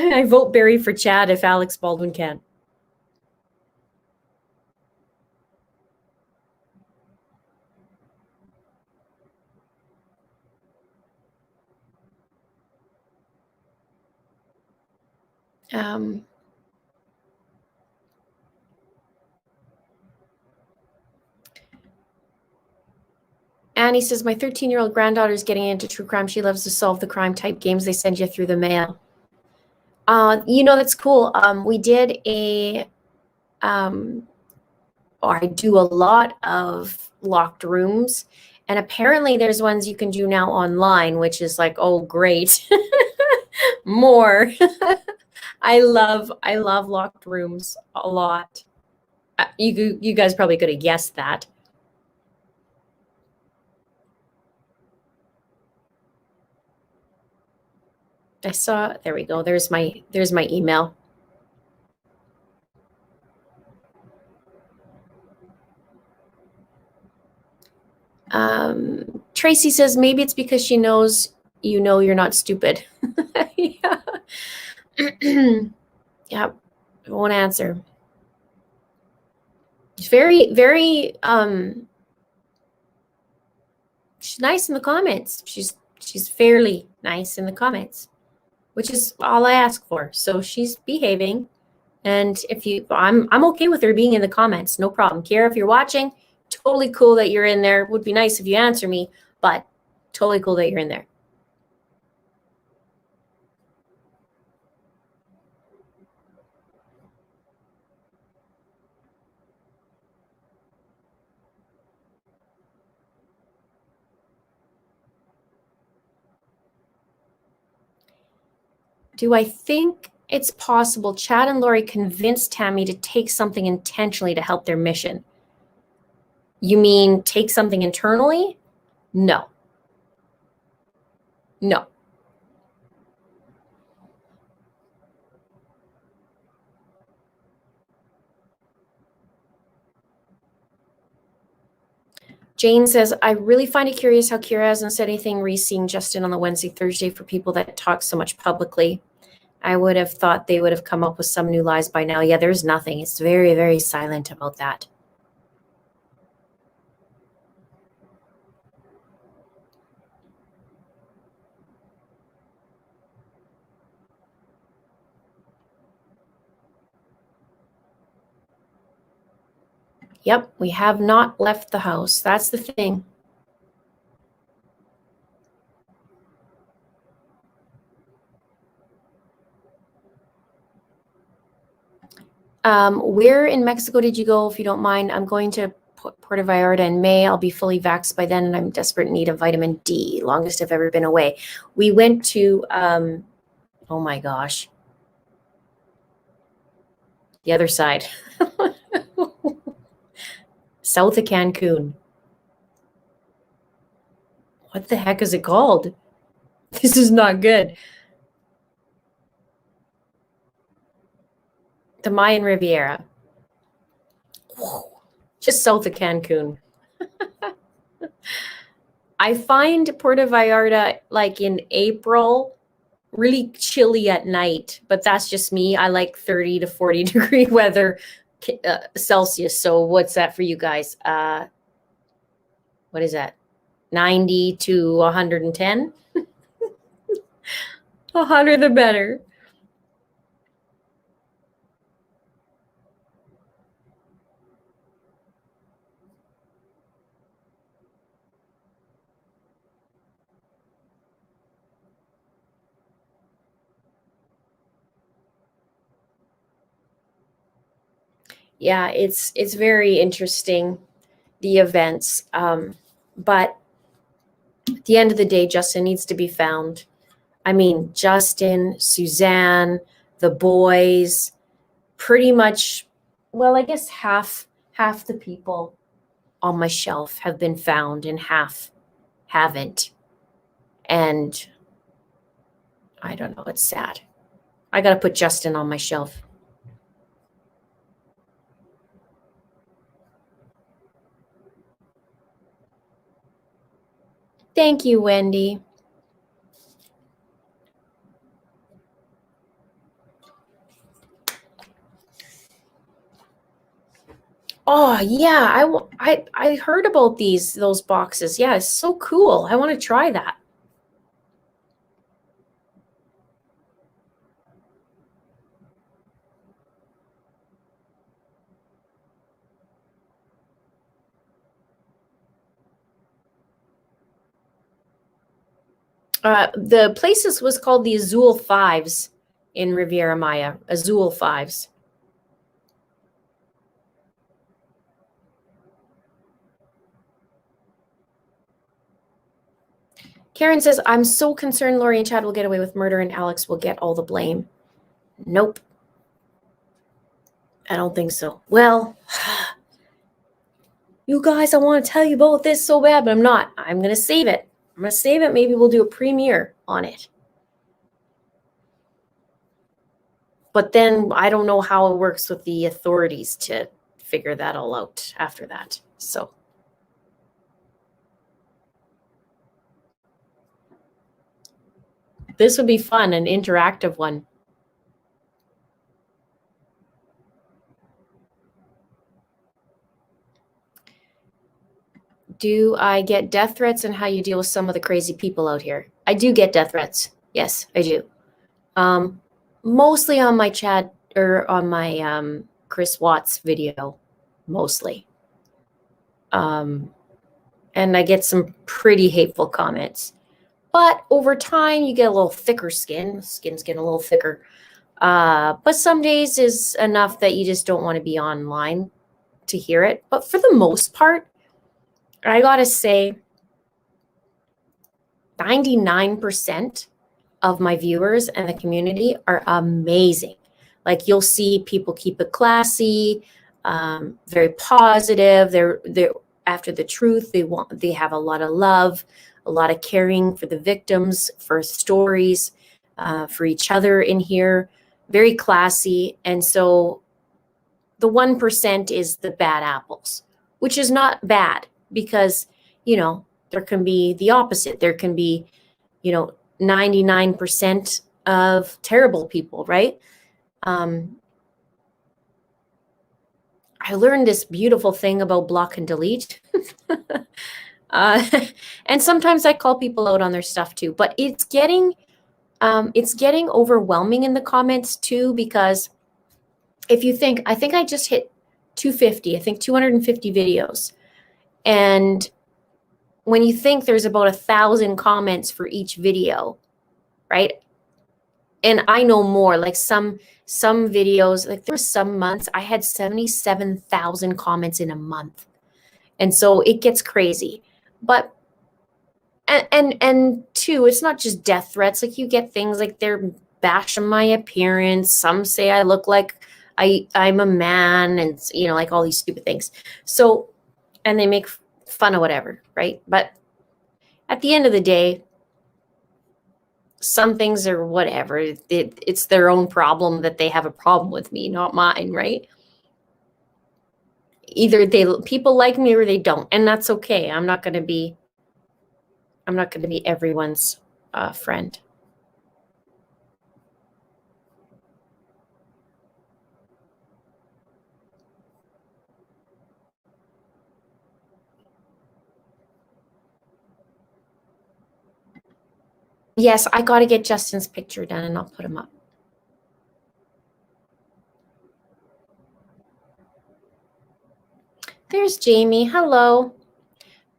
I vote Barry for Chad if Alex Baldwin can. Annie says, my 13-year-old granddaughter is getting into true crime. She loves to solve the crime type games they send you through the mail. That's cool. We did or I do a lot of locked rooms. And apparently there's ones you can do now online, which is like, oh, great. More. I love locked rooms a lot. You guys probably could have guessed that. I saw, there we go. There's my email. Tracy says maybe it's because she knows you're not stupid. Yeah. Yeah, I won't answer. She's very, very she's nice in the comments. She's fairly nice in the comments, which is all I ask for. So she's behaving. And I'm okay with her being in the comments, no problem. Kiera, if you're watching, totally cool that you're in there. Would be nice if you answer me, but totally cool that you're in there. Do I think it's possible Chad and Lori convinced Tammy to take something intentionally to help their mission? You mean take something internally? No. No. Jane says, I really find it curious how Kira hasn't said anything re-seeing Justin on the Wednesday, Thursday for people that talk so much publicly. I would have thought they would have come up with some new lies by now. Yeah, there's nothing. It's very, very silent about that. Yep, we have not left the house. That's the thing. Where in Mexico did you go, if you don't mind? I'm going to Puerto Vallarta in May. I'll be fully vaxxed by then, and I'm desperate in need of vitamin D. Longest I've ever been away. We went to, oh my gosh, the other side. South of Cancun. What the heck is it called? This is not good. The Mayan Riviera. Whoa. Just south of Cancun. I find Puerto Vallarta, like in April, really chilly at night, but that's just me. I like 30 to 40 degree weather Celsius. So what's that for you guys? What is that? 90 to 110? 100 the better. Yeah, it's very interesting, the events. But at the end of the day, Justin needs to be found. I mean, Justin, Suzanne, the boys, pretty much, well, I guess half the people on my shelf have been found and half haven't. And I don't know, it's sad. I got to put Justin on my shelf. Thank you, Wendy. Oh yeah, I heard about those boxes. Yeah, it's so cool. I want to try that. The places was called the Azul Fives in Riviera Maya. Azul Fives. Karen says, I'm so concerned Lori and Chad will get away with murder and Alex will get all the blame. Nope. I don't think so. Well, you guys, I want to tell you about this so bad, but I'm not. I'm going to save it. I'm going to save it. Maybe we'll do a premiere on it. But then I don't know how it works with the authorities to figure that all out after that. So. This would be fun, an interactive one. Do I get death threats and how you deal with some of the crazy people out here? I do get death threats. Yes, I do. Mostly on my chat or on my Chris Watts video, mostly. And I get some pretty hateful comments. But over time, you get a little thicker skin. Skin's getting a little thicker. But some days is enough that you just don't want to be online to hear it. But for the most part, I gotta say, 99% of my viewers and the community are amazing. Like you'll see people keep it classy, very positive. They're after the truth. They have a lot of love, a lot of caring for the victims, for stories, for each other in here. Very classy. And so the 1% is the bad apples, which is not bad. because, there can be the opposite. There can be, 99% of terrible people, right? I learned this beautiful thing about block and delete. uh, and sometimes I call people out on their stuff too, but it's getting overwhelming in the comments too, because if you think, I think I just hit 250, I think 250 videos. And when you think there's about 1,000 comments for each video, right? And I know more, like some videos, like there were some months I had 77,000 comments in a month. And so it gets crazy. But and two, it's not just death threats. Like you get things like they're bashing my appearance. Some say I look like I'm a man, and like all these stupid things. So, and they make fun of whatever, right? But at the end of the day, some things are whatever. It's their own problem that they have a problem with me, not mine, right? Either people like me or they don't, and that's okay. I'm not going to be everyone's friend. Yes, I got to get Justin's picture done, and I'll put him up. There's Jamie. Hello.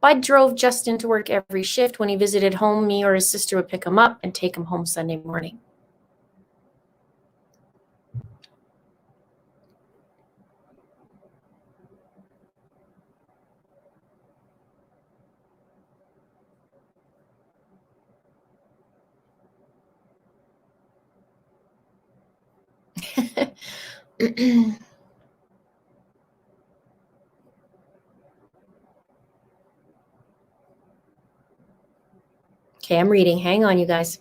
Bud drove Justin to work every shift. When he visited home, me or his sister would pick him up and take him home Sunday morning. Okay, I'm reading. Hang on, you guys.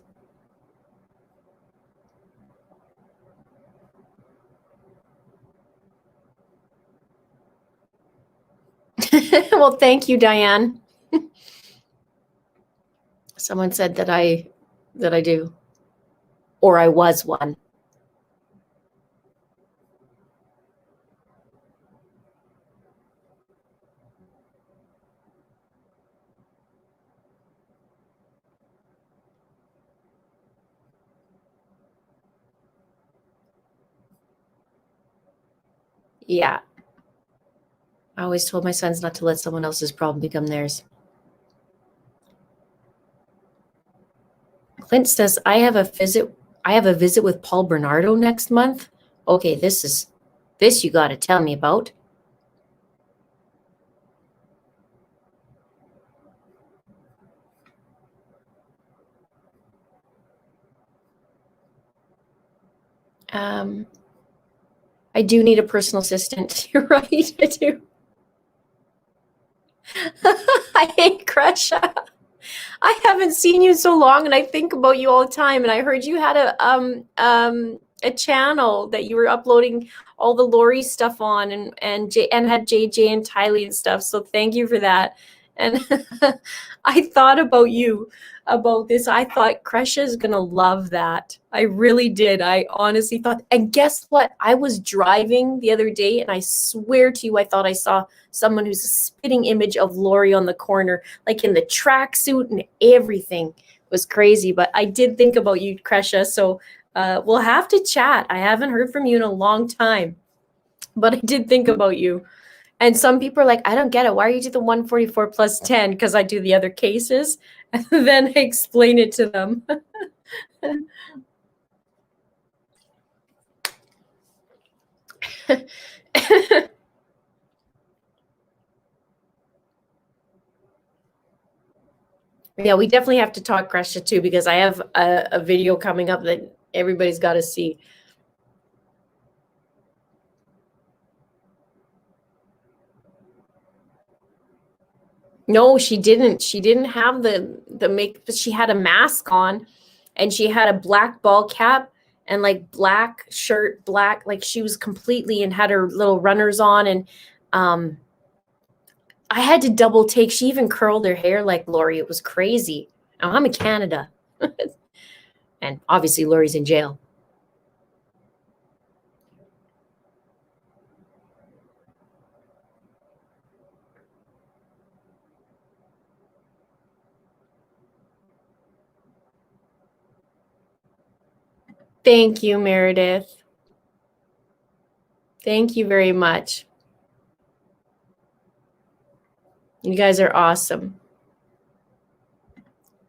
Well, thank you, Diane. Someone said that I do, or I was one. Yeah. I always told my sons not to let someone else's problem become theirs. Clint says, I have a visit with Paul Bernardo next month. Okay, this you got to tell me about. I do need a personal assistant. You're right, I do. I hate Crusha. I haven't seen you so long, and I think about you all the time. And I heard you had a channel that you were uploading all the Lori stuff on, and had JJ and Tylee and stuff. So thank you for that. And I thought about you about this. I thought Crusha is gonna love that. I really did. I honestly thought. And guess what? I was driving the other day, and I swear to you, I thought I saw someone who's a spitting image of Lori on the corner, like in the tracksuit and everything. It was crazy. But I did think about you, Crusha. So we'll have to chat. I haven't heard from you in a long time, but I did think about you. And some people are like, I don't get it. Why are you do the 144 plus 10? Because I do the other cases. And then I explain it to them. Yeah, we definitely have to talk Crusha too, because I have a video coming up that everybody's got to see. No, she didn't. She didn't have the make, but she had a mask on, and she had a black ball cap and like black shirt, black, like she was completely, and had her little runners on, and I had to double take. She even curled her hair like Lori. It was crazy. Now, I'm in Canada. And obviously Lori's in jail. Thank you, Meredith. Thank you very much. You guys are awesome.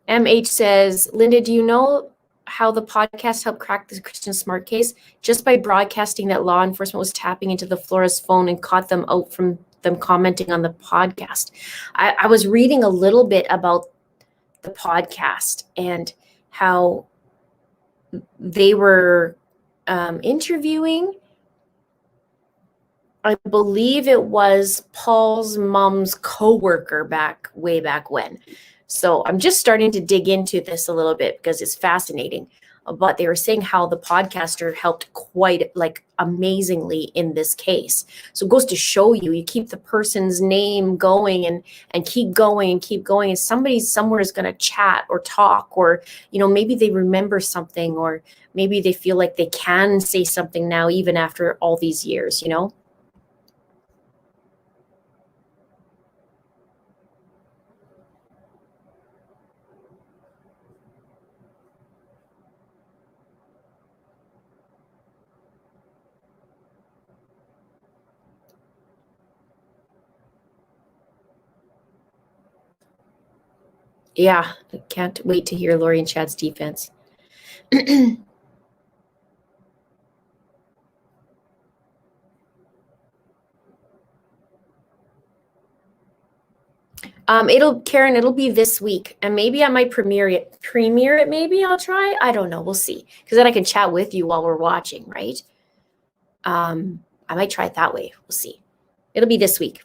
MH says, Linda, do you know how the podcast helped crack the Christian Smart case? Just by broadcasting that law enforcement was tapping into the Flores phone and caught them out from them commenting on the podcast. I was reading a little bit about the podcast and how they were interviewing, I believe it was Paul's mom's coworker way back when. So I'm just starting to dig into this a little bit because it's fascinating. But they were saying how the podcaster helped quite like amazingly in this case. So it goes to show you, you keep the person's name going and keep going and keep going. And somebody somewhere is going to chat or talk, or, you know, maybe they remember something, or maybe they feel like they can say something now, even after all these years, you know? Yeah, I can't wait to hear Lori and Chad's defense. It'll be this week, and maybe I might premiere it. Maybe I'll try. I don't know. We'll see. Because then I can chat with you while we're watching, right? I might try it that way. We'll see. It'll be this week.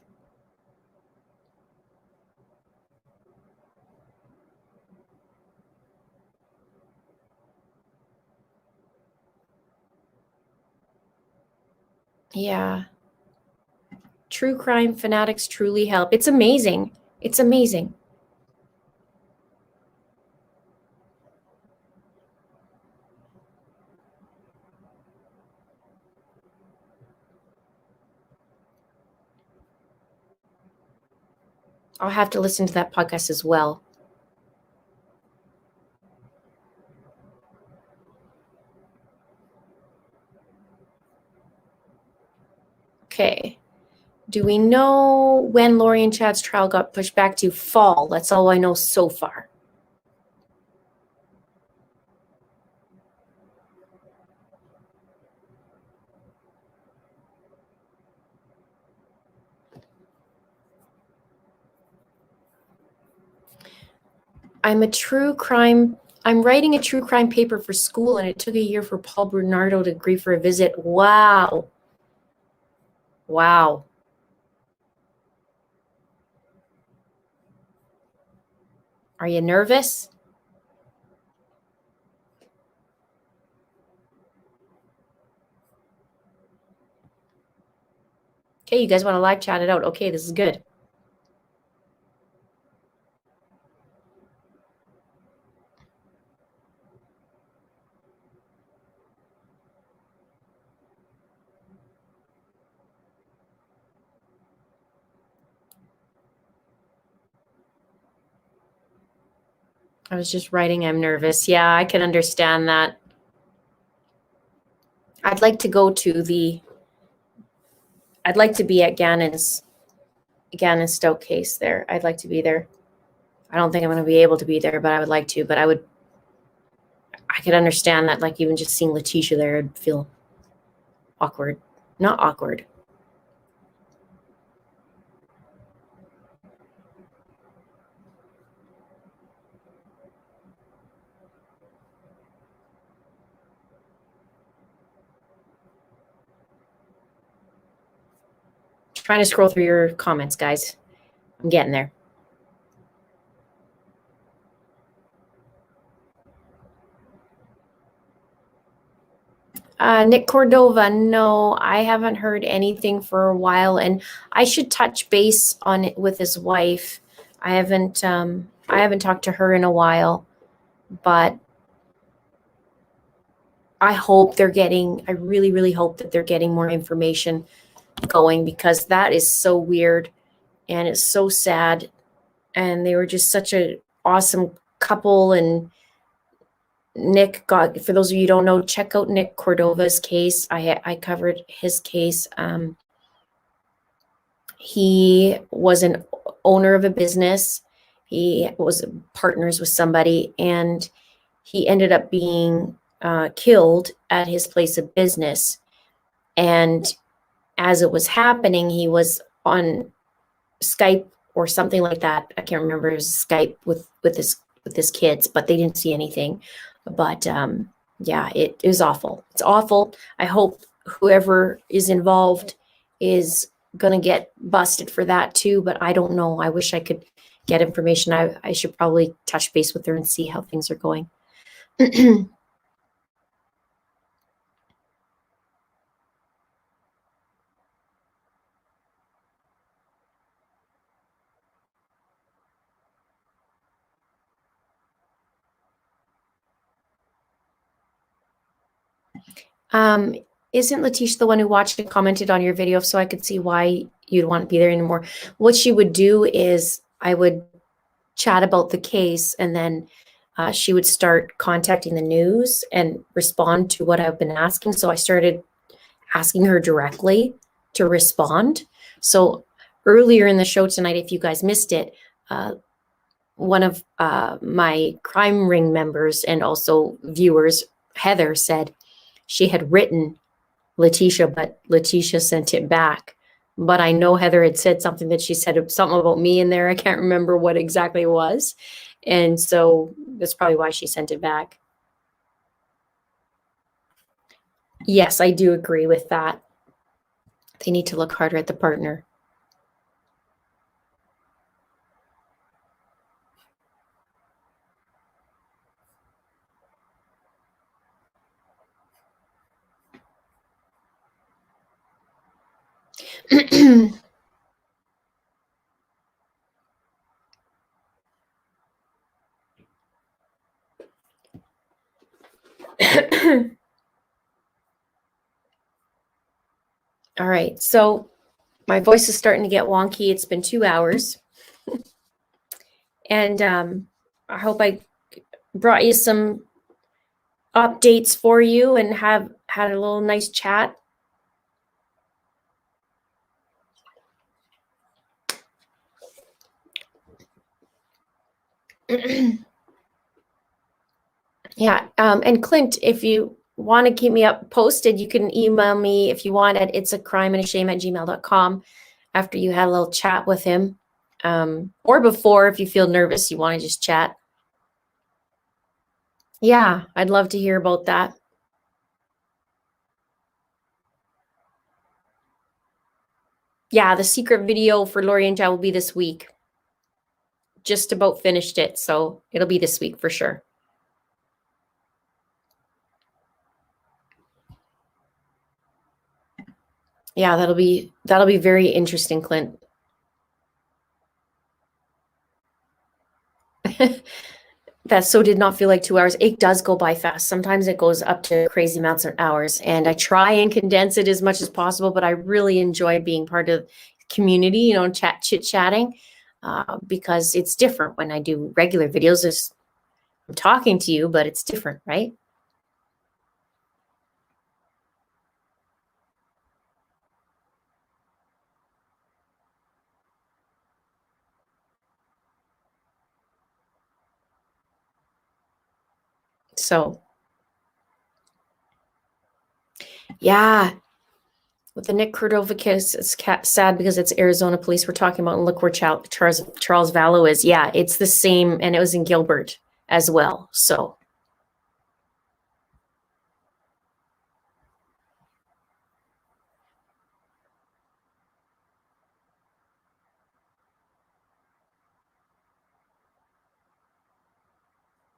Yeah. True crime fanatics truly help. It's amazing. It's amazing. I'll have to listen to that podcast as well. Okay. Do we know when Lori and Chad's trial got pushed back to fall? That's all I know so far. I'm writing a true crime paper for school, and it took a year for Paul Bernardo to agree for a visit. Wow. Wow. Are you nervous? Okay, you guys want to live chat it out. Okay, this is good. I was just writing I'm nervous. Yeah, I can understand that. I'd like to be at Gannon Stoke case there. I'd like to be there. I don't think I'm going to be able to be there, but I would like to. But I could understand that, like, even just seeing Letitia there, I'd feel awkward. Not awkward. Trying to scroll through your comments, guys. I'm getting there. Nick Cordova, no, I haven't heard anything for a while, and I should touch base on it with his wife. I haven't talked to her in a while, but I really, really hope that they're getting more information going, because that is so weird and it's so sad. And they were just such an awesome couple. And for those of you who don't know, check out Nick Cordova's case. I covered his case. He was an owner of a business. He was partners with somebody, and he ended up being killed at his place of business. And as it was happening, he was on Skype or something like that. I can't remember. It was Skype with his kids, but they didn't see anything. But yeah, it was awful. It's awful. I hope whoever is involved is gonna get busted for that too. But I don't know. I wish I could get information. I should probably touch base with her and see how things are going. Isn't Letitia the one who watched and commented on your video, so I could see why you'd want to be there anymore? What she would do is I would chat about the case, and then she would start contacting the news and respond to what I've been asking. So I started asking her directly to respond. So earlier in the show tonight, if you guys missed it, one of my crime ring members and also viewers, Heather, said she had written Letitia, but Letitia sent it back. But I know Heather had said something, that she said something about me in there. I can't remember what exactly it was. And so that's probably why she sent it back. Yes, I do agree with that. They need to look harder at the partner. All right, so my voice is starting to get wonky. It's been 2 hours. And I hope I brought you some updates for you and have had a little nice chat. Yeah, and Clint, if you want to keep me up posted, you can email me if you want at it'sacrimeandashame@gmail.com after you had a little chat with him. Or before, if you feel nervous, you want to just chat. Yeah, I'd love to hear about that. Yeah, the secret video for Lori and Jai will be this week. Just about finished it, so it'll be this week for sure. Yeah, that'll be very interesting, Clint. That so did not feel like 2 hours. It does go by fast. Sometimes it goes up to crazy amounts of hours, and I try and condense it as much as possible, but I really enjoy being part of the community, you know, chit-chatting, because it's different when I do regular videos. I'm talking to you, but it's different, right? So, yeah, with the Nick Cordova case, it's sad because it's Arizona police we're talking about, and look where Charles Vallow is. Yeah, it's the same, and it was in Gilbert as well. So,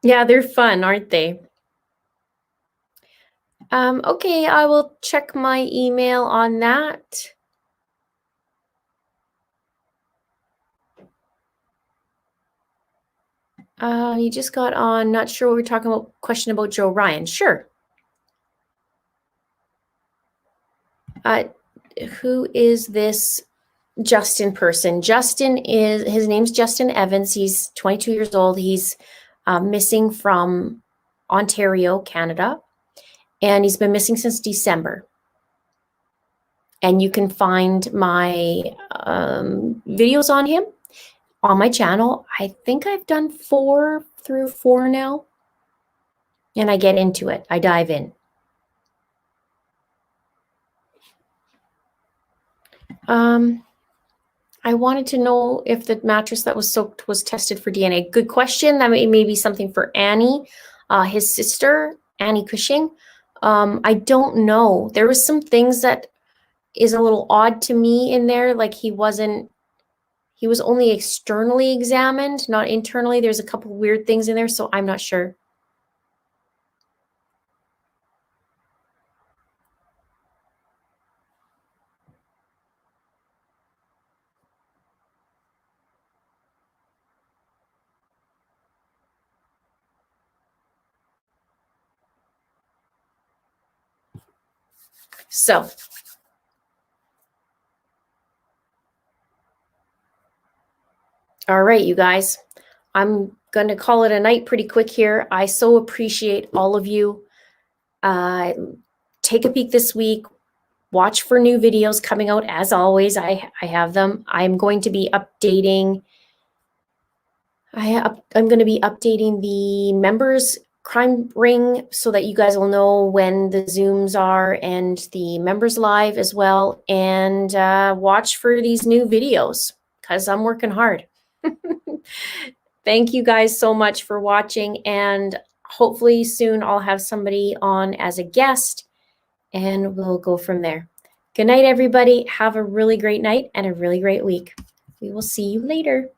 yeah, they're fun, aren't they? Okay, I will check my email on that. You just got on, not sure what we're talking about, question about Joe Ryan. Sure. Who is this Justin person? Justin his name's Justin Evans. He's 22 years old. He's missing from Ontario, Canada, and he's been missing since December. And you can find my videos on him on my channel. I think I've done 4 through 4 now. And I get into it. I dive in. I wanted to know if the mattress that was soaked was tested for DNA. Good question. That may be something for Annie, his sister, Annie Cushing. I don't know. There was some things that is a little odd to me in there. Like he was only externally examined, not internally. There's a couple weird things in there, so I'm not sure. So, all right, you guys. I'm going to call it a night pretty quick here. I so appreciate all of you. Take a peek this week. Watch for new videos coming out. As always, I have them. I'm going to be updating. I'm going to be updating the members crime ring so that you guys will know when the Zooms are and the members live as well. And watch for these new videos because I'm working hard. Thank you guys so much for watching, and hopefully soon I'll have somebody on as a guest and we'll go from there. Good night, everybody. Have a really great night and a really great week. We will see you later.